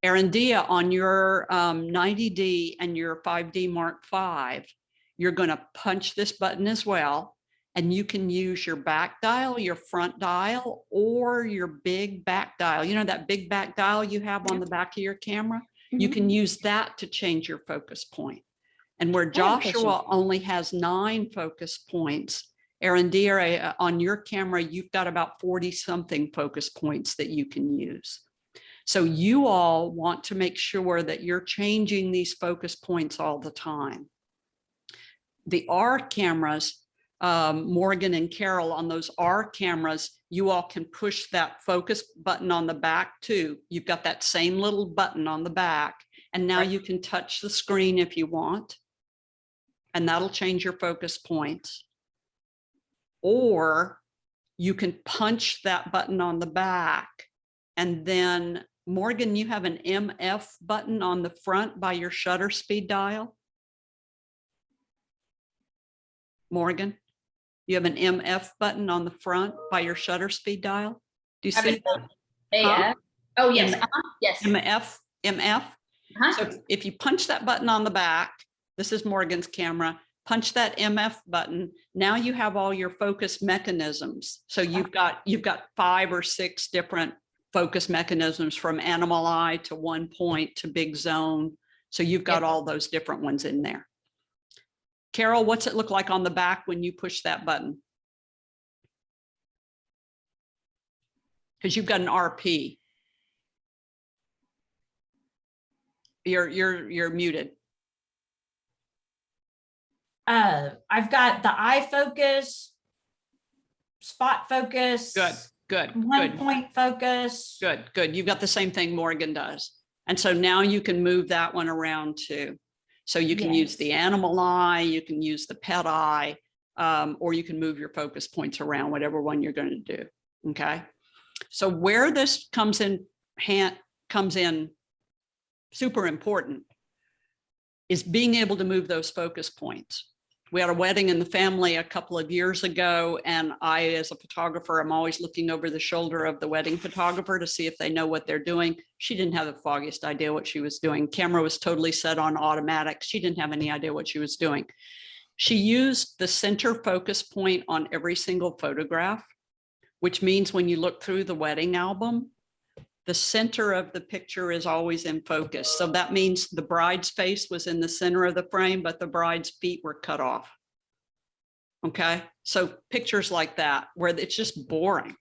Arandia, on your 90D and your 5D Mark V, you're going to punch this button as well. And you can use your back dial, your front dial, or your big back dial. You know, that big back dial you have on the back of your camera? You can use that to change your focus point. And where Joshua only has 9 focus points, Arandia, on your camera, you've got about 40 something focus points that you can use. So you all want to make sure that you're changing these focus points all the time. The R cameras, Morgan and Carol, on those R cameras, you all can push that focus button on the back too. You've got that same little button on the back, and now you can touch the screen if you want, and that'll change your focus points. Or you can punch that button on the back, and then Morgan, you have an MF button on the front by your shutter speed dial. Morgan, you have an MF button on the front by your shutter speed dial. Do you see that? AF. Oh, yes. M- Yes. MF. So if you punch that button on the back, this is Morgan's camera, punch that MF button. Now you have all your focus mechanisms. So you've got 5 or 6 different focus mechanisms, from animal eye to 1 point to big zone. So you've got all those different ones in there. Carol, what's it look like on the back when you push that button? Because you've got an RP. You're muted. I've got the eye focus, spot focus. Good. 1 point focus. Good. You've got the same thing Morgan does. And so now you can move that one around too. So you can use the animal eye, you can use the pet eye, or you can move your focus points around, whatever one you're going to do. Okay. So where this comes in super important is being able to move those focus points. We had a wedding in the family a couple of years ago, and I, as a photographer, I'm always looking over the shoulder of the wedding photographer to see if they know what they're doing. She didn't have the foggiest idea what she was doing. Camera was totally set on automatic. She didn't have any idea what she was doing. She used the center focus point on every single photograph, which means when you look through the wedding album, the center of the picture is always in focus. So that means the bride's face was in the center of the frame, but the bride's feet were cut off. Okay, so pictures like that, where it's just boring.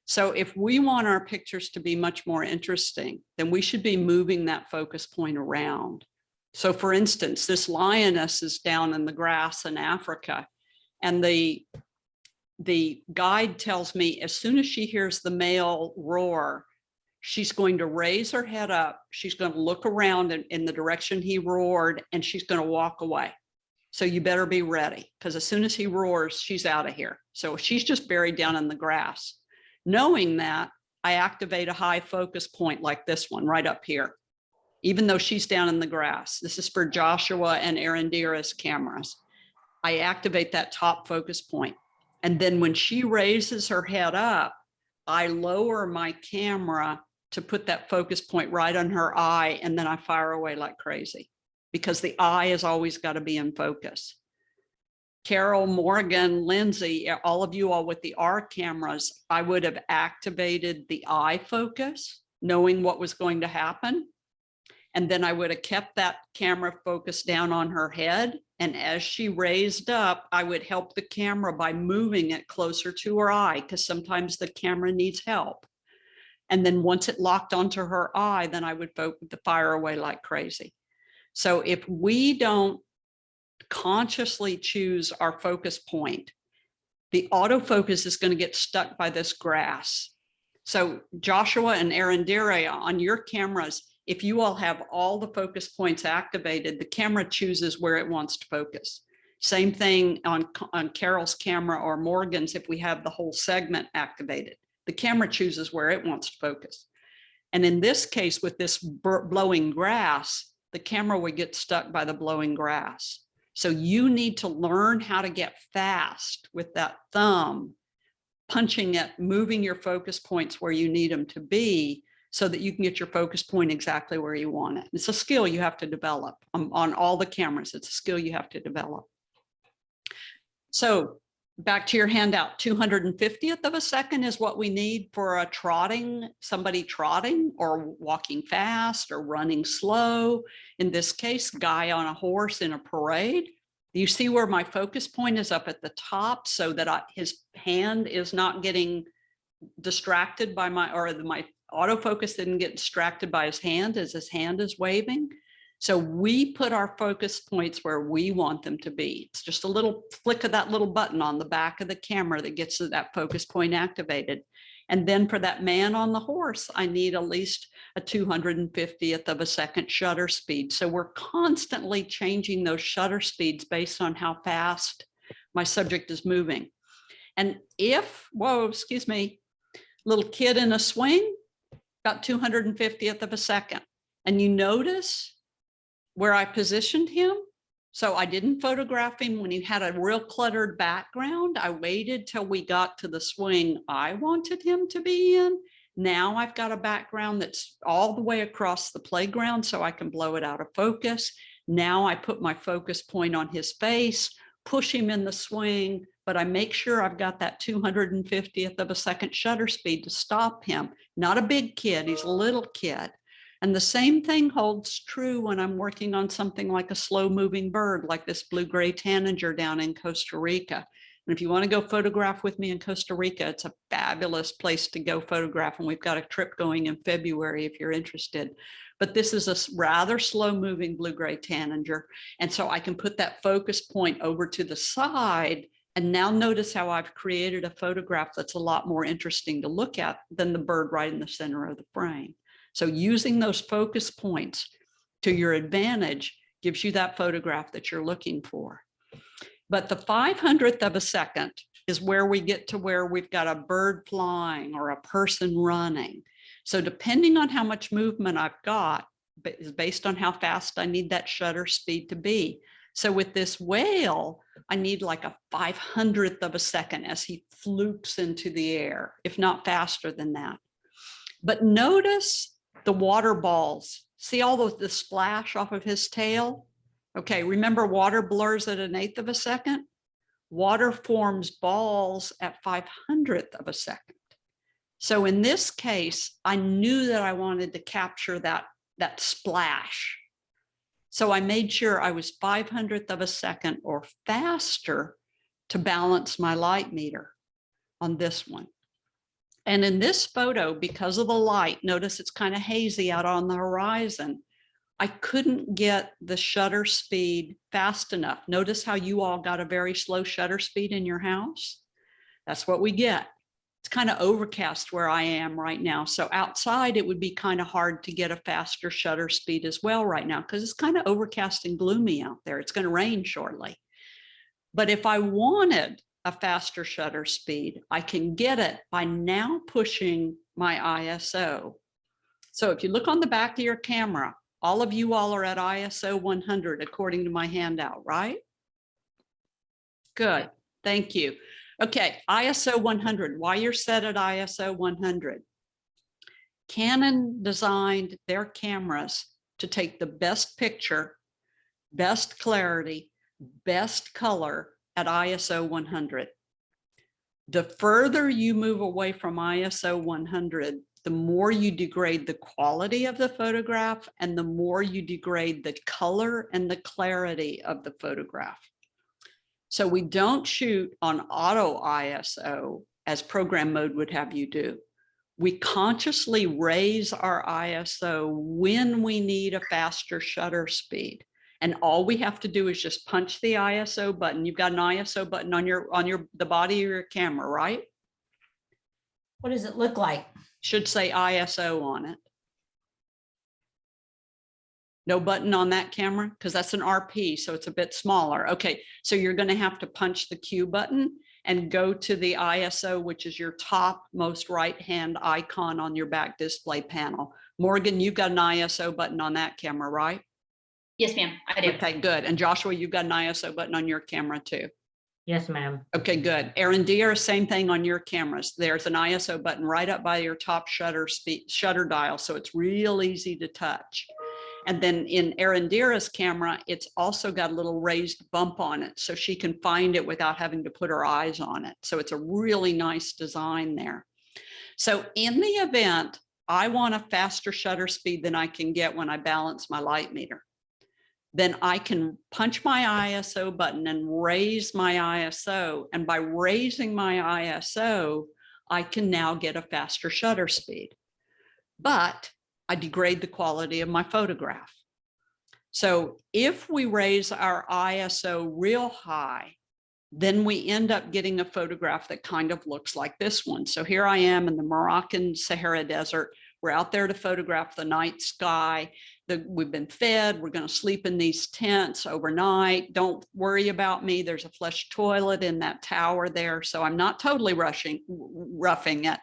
So if we want our pictures to be much more interesting, then we should be moving that focus point around. So for instance, this lioness is down in the grass in Africa, and the guide tells me as soon as she hears the male roar, she's going to raise her head up. She's going to look around in the direction he roared, and she's going to walk away. So you better be ready, because as soon as he roars, she's out of here. So she's just buried down in the grass. Knowing that, I activate a high focus point like this one right up here, even though she's down in the grass. This is for Joshua and Arandira's cameras. I activate that top focus point. And then when she raises her head up, I lower my camera to put that focus point right on her eye, and then I fire away like crazy, because the eye has always got to be in focus. Carol, Morgan, Lindsay, all of you all with the R cameras, I would have activated the eye focus, knowing what was going to happen. And then I would have kept that camera focused down on her head. And as she raised up, I would help the camera by moving it closer to her eye, because sometimes the camera needs help. And then once it locked onto her eye, then I would fire away like crazy. So if we don't consciously choose our focus point, the autofocus is going to get stuck by this grass. So Joshua and Arandira, on your cameras, if you all have all the focus points activated, the camera chooses where it wants to focus. Same thing on Carol's camera or Morgan's if we have the whole segment activated. The camera chooses where it wants to focus. And in this case, with this blowing grass, the camera would get stuck by the blowing grass. So you need to learn how to get fast with that thumb, punching it, moving your focus points where you need them to be so that you can get your focus point exactly where you want it. It's a skill you have to develop on all the cameras. It's a skill you have to develop. So back to your handout, 250th of a second is what we need for a somebody trotting or walking fast or running slow. In this case, guy on a horse in a parade. You see where my focus point is up at the top so that his hand is not getting distracted by my autofocus didn't get distracted by his hand as his hand is waving. So we put our focus points where we want them to be. It's just a little flick of that little button on the back of the camera that gets that focus point activated. And then for that man on the horse, I need at least a 250th of a second shutter speed. So we're constantly changing those shutter speeds based on how fast my subject is moving. And excuse me, little kid in a swing, about 250th of a second. And you notice where I positioned him. So I didn't photograph him when he had a real cluttered background. I waited till we got to the swing I wanted him to be in. Now I've got a background that's all the way across the playground so I can blow it out of focus. Now I put my focus point on his face, push him in the swing, but I make sure I've got that 250th of a second shutter speed to stop him. Not a big kid, he's a little kid. And the same thing holds true when I'm working on something like a slow moving bird, like this blue-gray tanager down in Costa Rica. And if you want to go photograph with me in Costa Rica, it's a fabulous place to go photograph. And we've got a trip going in February if you're interested. But this is a rather slow moving blue-gray tanager. And so I can put that focus point over to the side. And now notice how I've created a photograph that's a lot more interesting to look at than the bird right in the center of the frame. So using those focus points to your advantage gives you that photograph that you're looking for. But the 500th of a second is where we get to where we've got a bird flying or a person running. So depending on how much movement I've got is based on how fast I need that shutter speed to be. So with this whale, I need like a 500th of a second as he flukes into the air, if not faster than that. But notice the water balls. See all the splash off of his tail? Okay, remember water blurs at 1/8 of a second? Water forms balls at 500th of a second. So in this case, I knew that I wanted to capture that splash. So I made sure I was 500th of a second or faster to balance my light meter on this one. And in this photo, because of the light, notice it's kind of hazy out on the horizon. I couldn't get the shutter speed fast enough. Notice how you all got a very slow shutter speed in your house. That's what we get. It's kind of overcast where I am right now. So outside, it would be kind of hard to get a faster shutter speed as well right now because it's kind of overcast and gloomy out there. It's going to rain shortly. But if I wanted a faster shutter speed, I can get it by now pushing my ISO. So if you look on the back of your camera, all of you all are at ISO 100 according to my handout, right? Good, thank you. Okay, ISO 100, why you're set at ISO 100. Canon designed their cameras to take the best picture, best clarity, best color at ISO 100. The further you move away from ISO 100, the more you degrade the quality of the photograph and the more you degrade the color and the clarity of the photograph. So we don't shoot on auto ISO as program mode would have you do. We consciously raise our ISO when we need a faster shutter speed. And all we have to do is just punch the ISO button. You've got an ISO button on the body of your camera, right? What does it look like? Should say ISO on it. No button on that camera because that's an RP, so it's a bit smaller. Okay, so you're going to have to punch the Q button and go to the ISO, which is your top most right-hand icon on your back display panel. Morgan, you've got an ISO button on that camera, right? Yes, ma'am, I do. Okay, good. And Joshua, you've got an ISO button on your camera too. Yes, ma'am. Okay, good. Aaron Deere, same thing on your cameras. There's an ISO button right up by your top shutter dial, so it's real easy to touch. And then in Aaron Deere's camera, it's also got a little raised bump on it, so she can find it without having to put her eyes on it. So it's a really nice design there. So in the event I want a faster shutter speed than I can get when I balance my light meter, then I can punch my ISO button and raise my ISO. And by raising my ISO, I can now get a faster shutter speed. But I degrade the quality of my photograph. So if we raise our ISO real high, then we end up getting a photograph that kind of looks like this one. So here I am in the Moroccan Sahara Desert. We're out there to photograph the night sky. We've been fed. We're going to sleep in these tents overnight. Don't worry about me. There's a flush toilet in that tower there. So I'm not totally roughing it.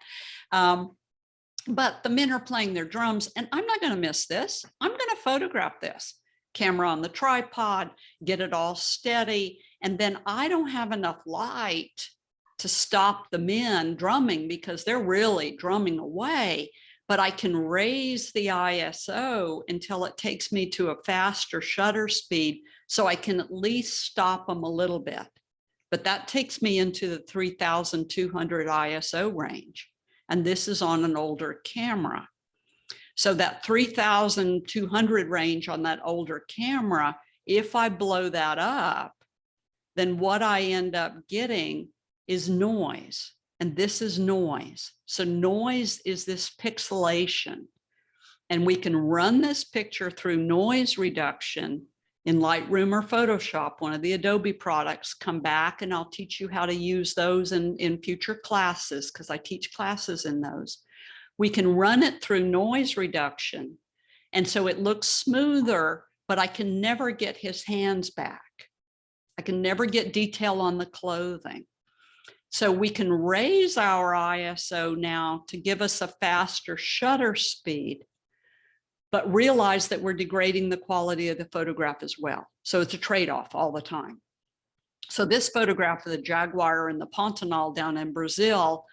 But the men are playing their drums, and I'm not going to miss this. I'm going to photograph this. Camera on the tripod, get it all steady. And then I don't have enough light to stop the men drumming because they're really drumming away. But I can raise the ISO until it takes me to a faster shutter speed so I can at least stop them a little bit. But that takes me into the 3200 ISO range. And this is on an older camera. So that 3200 range on that older camera, if I blow that up, then what I end up getting is noise. And this is noise. So noise is this pixelation. And we can run this picture through noise reduction in Lightroom or Photoshop, one of the Adobe products. Come back and I'll teach you how to use those in future classes because I teach classes in those. We can run it through noise reduction. And so it looks smoother, but I can never get his hands back. I can never get detail on the clothing. So we can raise our ISO now to give us a faster shutter speed, but realize that we're degrading the quality of the photograph as well. So it's a trade-off all the time. So this photograph of the jaguar and the Pantanal down in Brazil,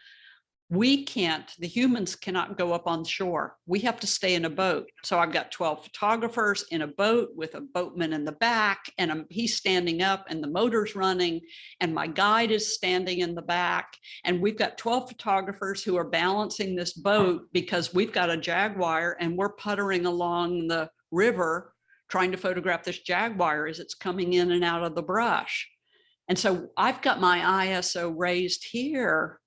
the humans cannot go up on shore. We have to stay in a boat. So I've got 12 photographers in a boat with a boatman in the back, and he's standing up and the motor's running, and my guide is standing in the back. And we've got 12 photographers who are balancing this boat because we've got a jaguar and we're puttering along the river trying to photograph this jaguar as it's coming in and out of the brush. And so I've got my ISO raised here,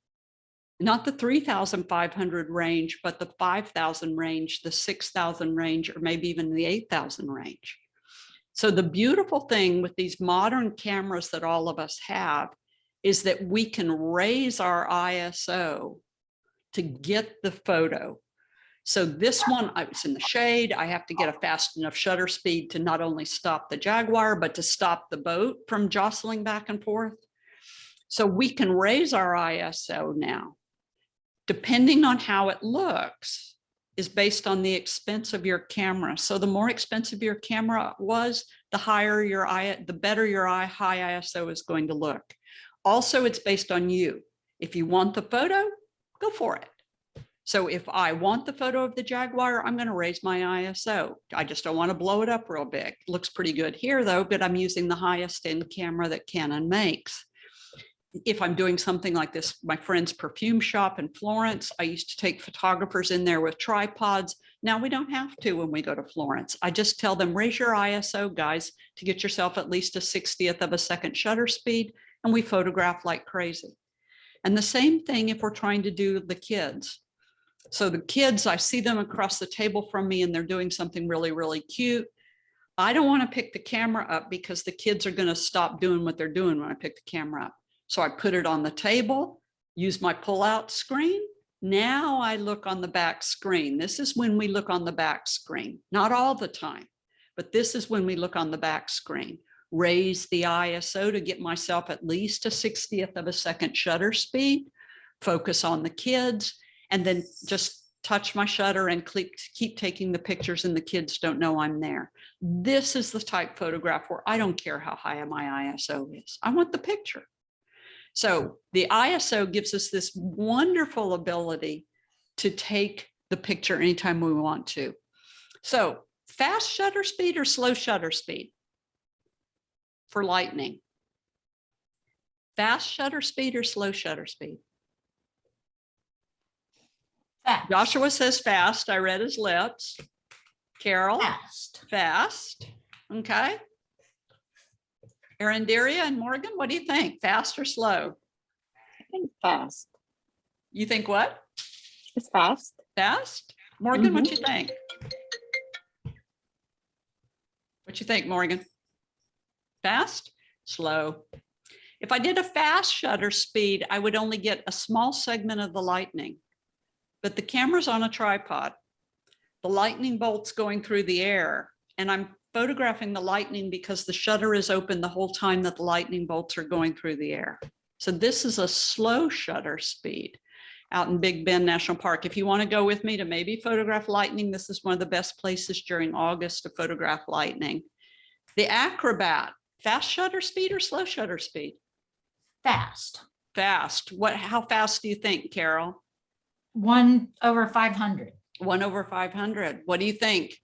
not the 3,500 range, but the 5,000 range, the 6,000 range, or maybe even the 8,000 range. So the beautiful thing with these modern cameras that all of us have is that we can raise our ISO to get the photo. So this one, I was in the shade. I have to get a fast enough shutter speed to not only stop the jaguar, but to stop the boat from jostling back and forth. So we can raise our ISO now. Depending on how it looks is based on the expense of your camera. So the more expensive your camera was, the better your high ISO is going to look. Also, it's based on you. If you want the photo, go for it. So if I want the photo of the jaguar, I'm going to raise my ISO. I just don't want to blow it up real big. It looks pretty good here though, but I'm using the highest end camera that Canon makes. If I'm doing something like this, my friend's perfume shop in Florence, I used to take photographers in there with tripods. Now we don't have to when we go to Florence. I just tell them, raise your ISO, guys, to get yourself at least a 60th of a second shutter speed, and we photograph like crazy. And the same thing if we're trying to do the kids. So the kids, I see them across the table from me and they're doing something really, really cute. I don't want to pick the camera up because the kids are going to stop doing what they're doing when I pick the camera up. So I put it on the table, use my pull-out screen. Now I look on the back screen. This is when we look on the back screen, not all the time, but this is when we look on the back screen. Raise the ISO to get myself at least a 60th of a second shutter speed, focus on the kids, and then just touch my shutter and keep taking the pictures and the kids don't know I'm there. This is the type photograph where I don't care how high my ISO is. I want the picture. So the ISO gives us this wonderful ability to take the picture anytime we want to. So fast shutter speed or slow shutter speed for lightning? Fast shutter speed or slow shutter speed? Fast. Joshua says fast. I read his lips. Carol? Fast. Fast. Okay. Arandaria and Morgan, what do you think? Fast or slow? I think fast. You think what? It's fast. Fast? Morgan, what you think? What you think, Morgan? Fast? Slow. If I did a fast shutter speed, I would only get a small segment of the lightning, but the camera's on a tripod. The lightning bolt's going through the air, and I'm photographing the lightning because the shutter is open the whole time that the lightning bolts are going through the air. So this is a slow shutter speed out in Big Bend National Park. If you want to go with me to maybe photograph lightning, this is one of the best places during August to photograph lightning. The Acrobat, fast shutter speed or slow shutter speed? Fast. Fast. How fast do you think, Carol? 1/500. 1/500. What do you think?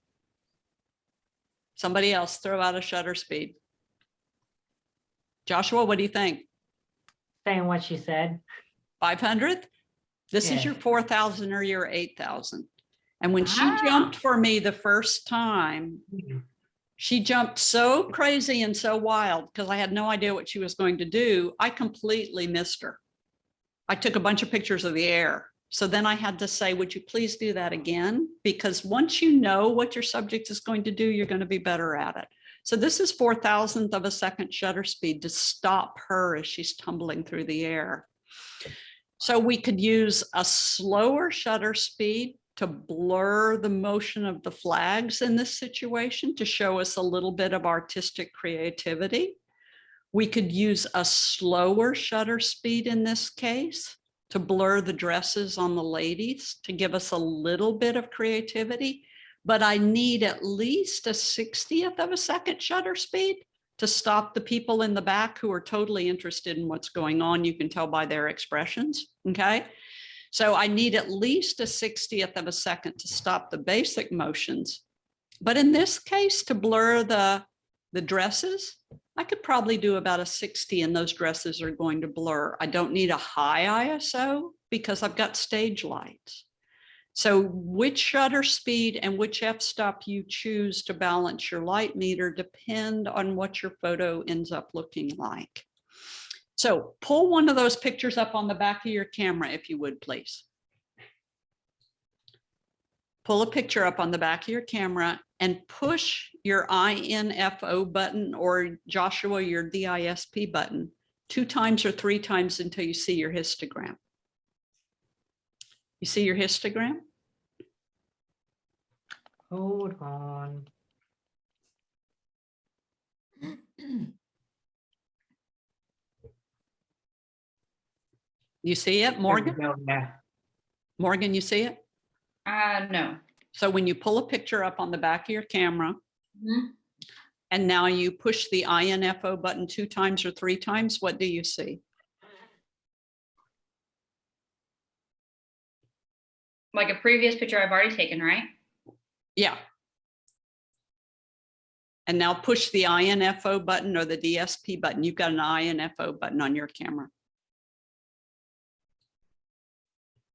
Somebody else throw out a shutter speed. Joshua, what do you think? Saying what she said. 500th? This is Yeah. your 4,000 or your 8,000. And when she Wow. jumped for me the first time, she jumped so crazy and so wild because I had no idea what she was going to do. I completely missed her. I took a bunch of pictures of the air. So then I had to say, would you please do that again? Because once you know what your subject is going to do, you're going to be better at it. So this is 4,000th of a second shutter speed to stop her as she's tumbling through the air. So we could use a slower shutter speed to blur the motion of the flags in this situation to show us a little bit of artistic creativity. We could use a slower shutter speed in this case to blur the dresses on the ladies to give us a little bit of creativity, but I need at least a 60th of a second shutter speed to stop the people in the back who are totally interested in what's going on. You can tell by their expressions, okay? So I need at least a 60th of a second to stop the basic motions. But in this case, to blur the dresses, I could probably do about a 60 and those dresses are going to blur. I don't need a high ISO because I've got stage lights. So which shutter speed and which f-stop you choose to balance your light meter depend on what your photo ends up looking like. So pull one of those pictures up on the back of your camera, if you would, please. Pull a picture up on the back of your camera and push your INFO button or Joshua, your DISP button 2 times or 3 times until you see your histogram. You see your histogram? Hold on. You see it, Morgan? There we go, yeah. Morgan, you see it? No. So when you pull a picture up on the back of your camera, Mhm. and now you push the INFO button 2 times or 3 times, what do you see? Like a previous picture I've already taken, right? Yeah. And now push the INFO button or the DSP button. You've got an INFO button on your camera.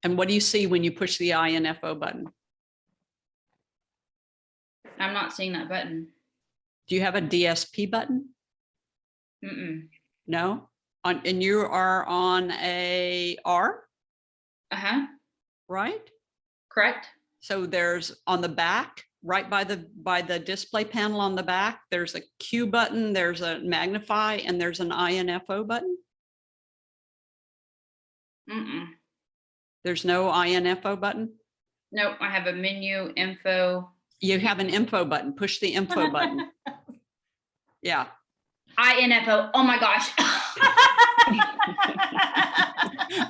And what do you see when you push the INFO button? I'm not seeing that button. Do you have a DSP button? Mm-mm. No? And you are on a R, Uh-huh. right? Correct. So there's on the back, right by the display panel on the back, there's a Q button, there's a magnify, and there's an INFO button. Mm-mm. There's no INFO button. Nope, I have a menu, info. You have an info button. Push the info button. Yeah. INFO. Oh my gosh.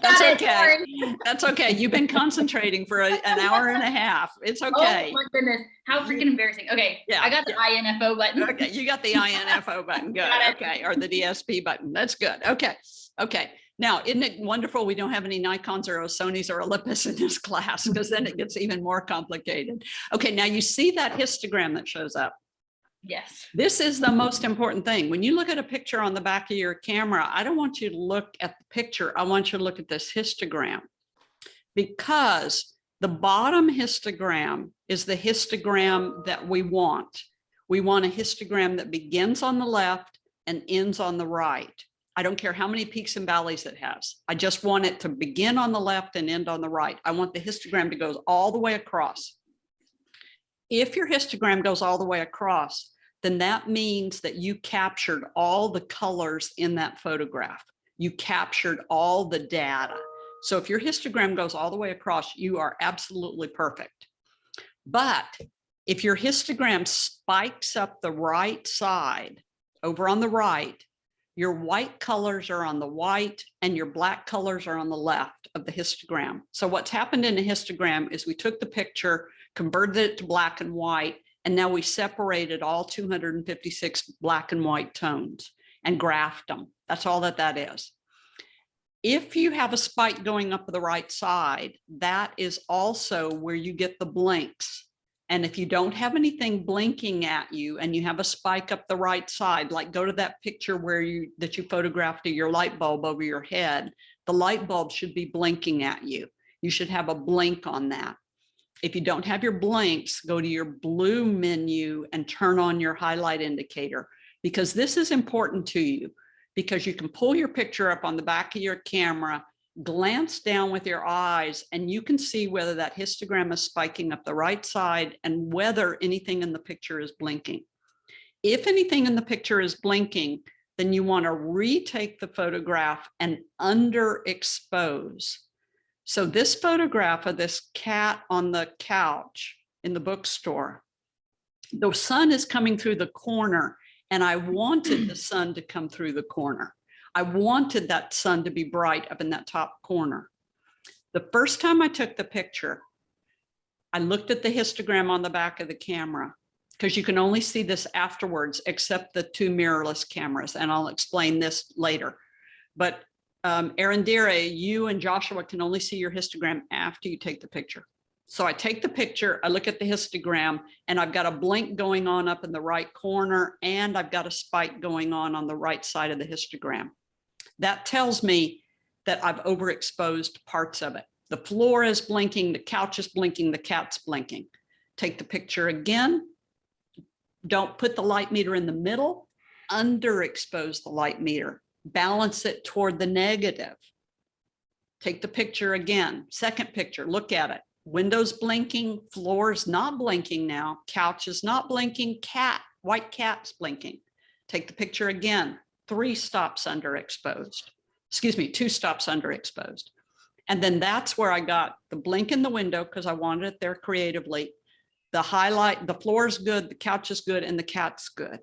That's Got it, okay. That's okay. You've been concentrating for an hour and a half. It's okay. Oh my goodness, how freaking embarrassing. Okay, Yeah, I got the INFO button. Okay, you got the INFO button. Good. Got it. Okay. Or the DSP button. That's good. Okay. Okay. Now, isn't it wonderful we don't have any Nikons or Sonys or Olympus in this class, because then it gets even more complicated. Okay. Now you see that histogram that shows up. Yes. This is the most important thing. When you look at a picture on the back of your camera, I don't want you to look at the picture. I want you to look at this histogram, because the bottom histogram is the histogram that we want. We want a histogram that begins on the left and ends on the right. I don't care how many peaks and valleys it has. I just want it to begin on the left and end on the right. I want the histogram to go all the way across. If your histogram goes all the way across, then that means that you captured all the colors in that photograph. You captured all the data. So if your histogram goes all the way across, you are absolutely perfect. But if your histogram spikes up the right side, over on the right, your white colors are on the white and your black colors are on the left of the histogram. So what's happened in a histogram is we took the picture, converted it to black and white, and now we separated all 256 black and white tones and graphed them. That's all that is. If you have a spike going up the right side, that is also where you get the blinks. And if you don't have anything blinking at you and you have a spike up the right side, like go to that picture where you photographed of your light bulb over your head, the light bulb should be blinking at you. You should have a blink on that. If you don't have your blinks, go to your blue menu and turn on your highlight indicator, because this is important to you, because you can pull your picture up on the back of your camera, glance down with your eyes, and you can see whether that histogram is spiking up the right side and whether anything in the picture is blinking. If anything in the picture is blinking, then you want to retake the photograph and underexpose. So this photograph of this cat on the couch in the bookstore, the sun is coming through the corner, and I wanted the sun to come through the corner. I wanted that sun to be bright up in that top corner. The first time I took the picture, I looked at the histogram on the back of the camera, because you can only see this afterwards, except the two mirrorless cameras. And I'll explain this later. But Arundhira, you and Joshua can only see your histogram after you take the picture. So I take the picture, I look at the histogram, and I've got a blink going on up in the right corner, and I've got a spike going on the right side of the histogram. That tells me that I've overexposed parts of it. The floor is blinking, the couch is blinking, the cat's blinking. Take the picture again. Don't put the light meter in the middle. Underexpose the light meter. Balance it toward the negative. Take the picture again. Second picture, look at it. Windows blinking, floor's not blinking now. Couch is not blinking, white cat's blinking. Take the picture again. 3 stops underexposed. Excuse me, 2 stops underexposed. And then that's where I got the blink in the window, because I wanted it there creatively. The highlight, the floor is good, the couch is good, and the cat's good.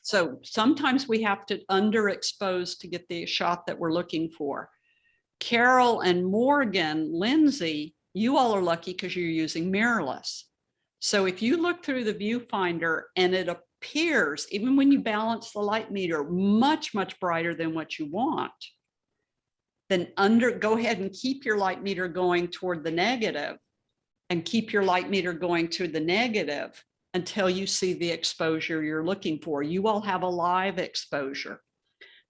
So sometimes we have to underexpose to get the shot that we're looking for. Carol and Morgan, Lindsay, you all are lucky because you're using mirrorless. So if you look through the viewfinder and it appears, even when you balance the light meter, much, much brighter than what you want, then go ahead and keep your light meter going toward the negative, and keep your light meter going to the negative until you see the exposure you're looking for. You all have a live exposure.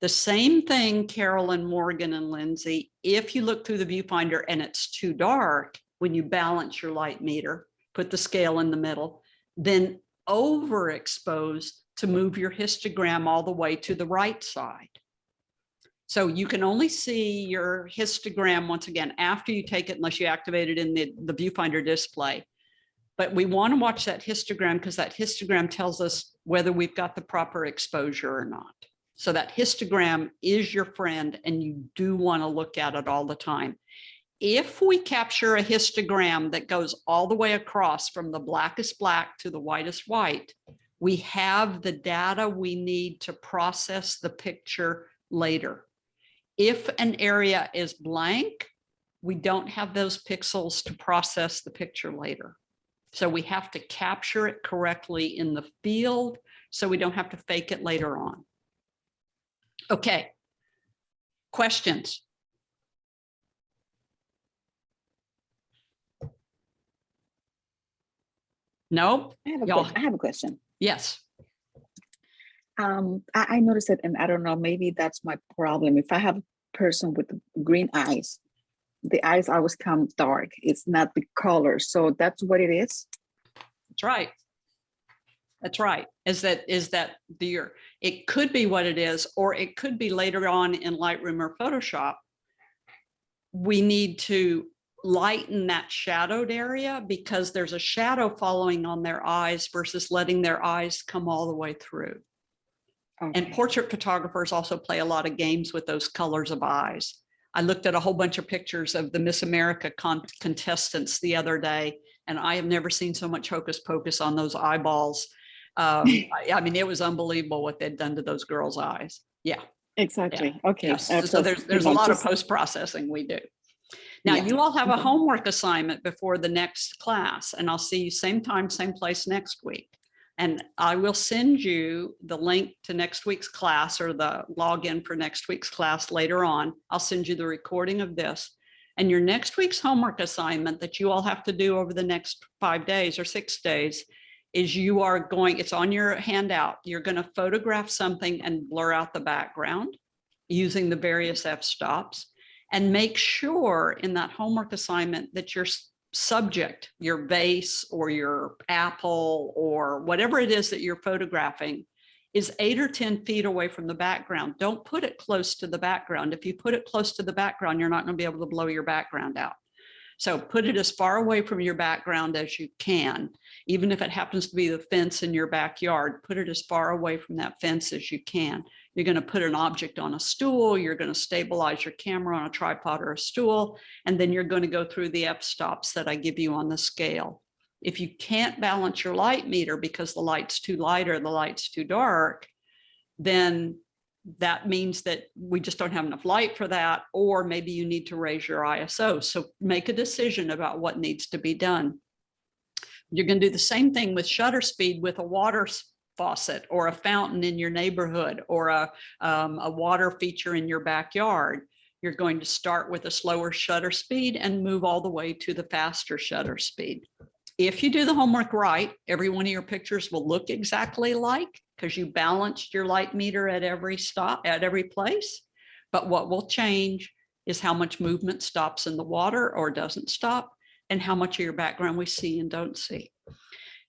The same thing, Carol and Morgan and Lindsay, if you look through the viewfinder and it's too dark, when you balance your light meter, put the scale in the middle, then overexpose to move your histogram all the way to the right side. So you can only see your histogram, once again, after you take it, unless you activate it in the viewfinder display. But we want to watch that histogram, because that histogram tells us whether we've got the proper exposure or not. So that histogram is your friend, and you do want to look at it all the time. If we capture a histogram that goes all the way across from the blackest black to the whitest white, we have the data we need to process the picture later. If an area is blank, we don't have those pixels to process the picture later. So we have to capture it correctly in the field so we don't have to fake it later on. Okay. Questions? No? Y'all- I have a question. Yes. I noticed it, and I don't know, maybe that's my problem. If I have a person with green eyes, the eyes always come dark. It's not the color. So that's what it is. That's right. That's right. Is that it could be what it is, or it could be later on in Lightroom or Photoshop. We need to lighten that shadowed area because there's a shadow following on their eyes versus letting their eyes come all the way through. And Okay. portrait photographers also play a lot of games with those colors of eyes. I looked at a whole bunch of pictures of the Miss America contestants the other day, and I have never seen so much hocus pocus on those eyeballs. I mean, it was unbelievable what they'd done to those girls' eyes. Yeah. Exactly. Okay. Yes. So there's a lot of post-processing we do. Now, Yeah. you all have a Okay. homework assignment before the next class, and I'll see you same time, same place next week. And I will send you the link to next week's class or the login for next week's class later on. I'll send you the recording of this. And your next week's homework assignment that you all have to do over the next 5 days or 6 days is it's on your handout. You're going to photograph something and blur out the background using the various f-stops, and make sure in that homework assignment that your subject, your vase or your apple or whatever it is that you're photographing, is 8 or 10 feet away from the background. Don't put it close to the background. If you put it close to the background, you're not going to be able to blow your background out. So put it as far away from your background as you can. Even if it happens to be the fence in your backyard, put it as far away from that fence as you can. You're going to put an object on a stool. You're going to stabilize your camera on a tripod or a stool. And then you're going to go through the f-stops that I give you on the scale. If you can't balance your light meter because the light's too light or the light's too dark, then that means that we just don't have enough light for that, or maybe you need to raise your ISO. So make a decision about what needs to be done. You're going to do the same thing with shutter speed with a water faucet or a fountain in your neighborhood or a water feature in your backyard. You're going to start with a slower shutter speed and move all the way to the faster shutter speed. If you do the homework right, every one of your pictures will look exactly alike because you balanced your light meter at every stop, at every place. But what will change is how much movement stops in the water or doesn't stop, and how much of your background we see and don't see.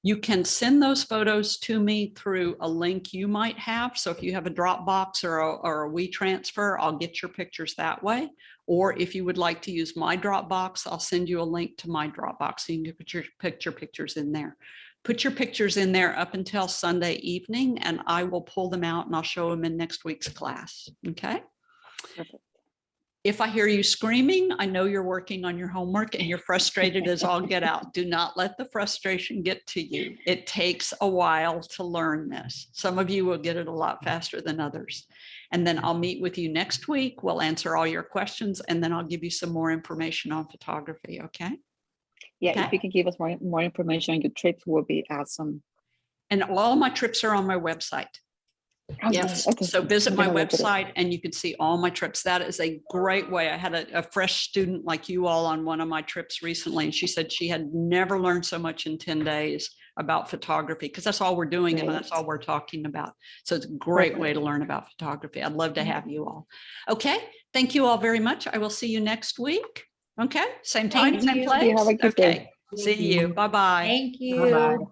You can send those photos to me through a link you might have. So if you have a Dropbox or a WeTransfer, I'll get your pictures that way. Or if you would like to use my Dropbox, I'll send you a link to my Dropbox so you can put your pictures in there. Put your pictures in there up until Sunday evening, and I will pull them out and I'll show them in next week's class. Okay. Perfect. If I hear you screaming, I know you're working on your homework and you're frustrated as all get out. Do not let the frustration get to you. It takes a while to learn this. Some of you will get it a lot faster than others. And then I'll meet with you next week. We'll answer all your questions, and then I'll give you some more information on photography. Okay. Yeah, Okay. if you can give us more information on your trips, will be awesome. And all my trips are on my website. Yes. Okay. So visit I'm my gonna look at it. website and you can see all my trips. That is a great way. I had a fresh student like you all on one of my trips recently, and she said she had never learned so much in 10 days about photography, because that's all we're doing and that's all we're talking about. So it's a great way to learn about photography. I'd love to have you all. Okay. Thank you all very much. I will see you next week. Okay. Same time, Thank same you. place. You have a good day. Okay. See you. Bye-bye. Thank you. Bye-bye.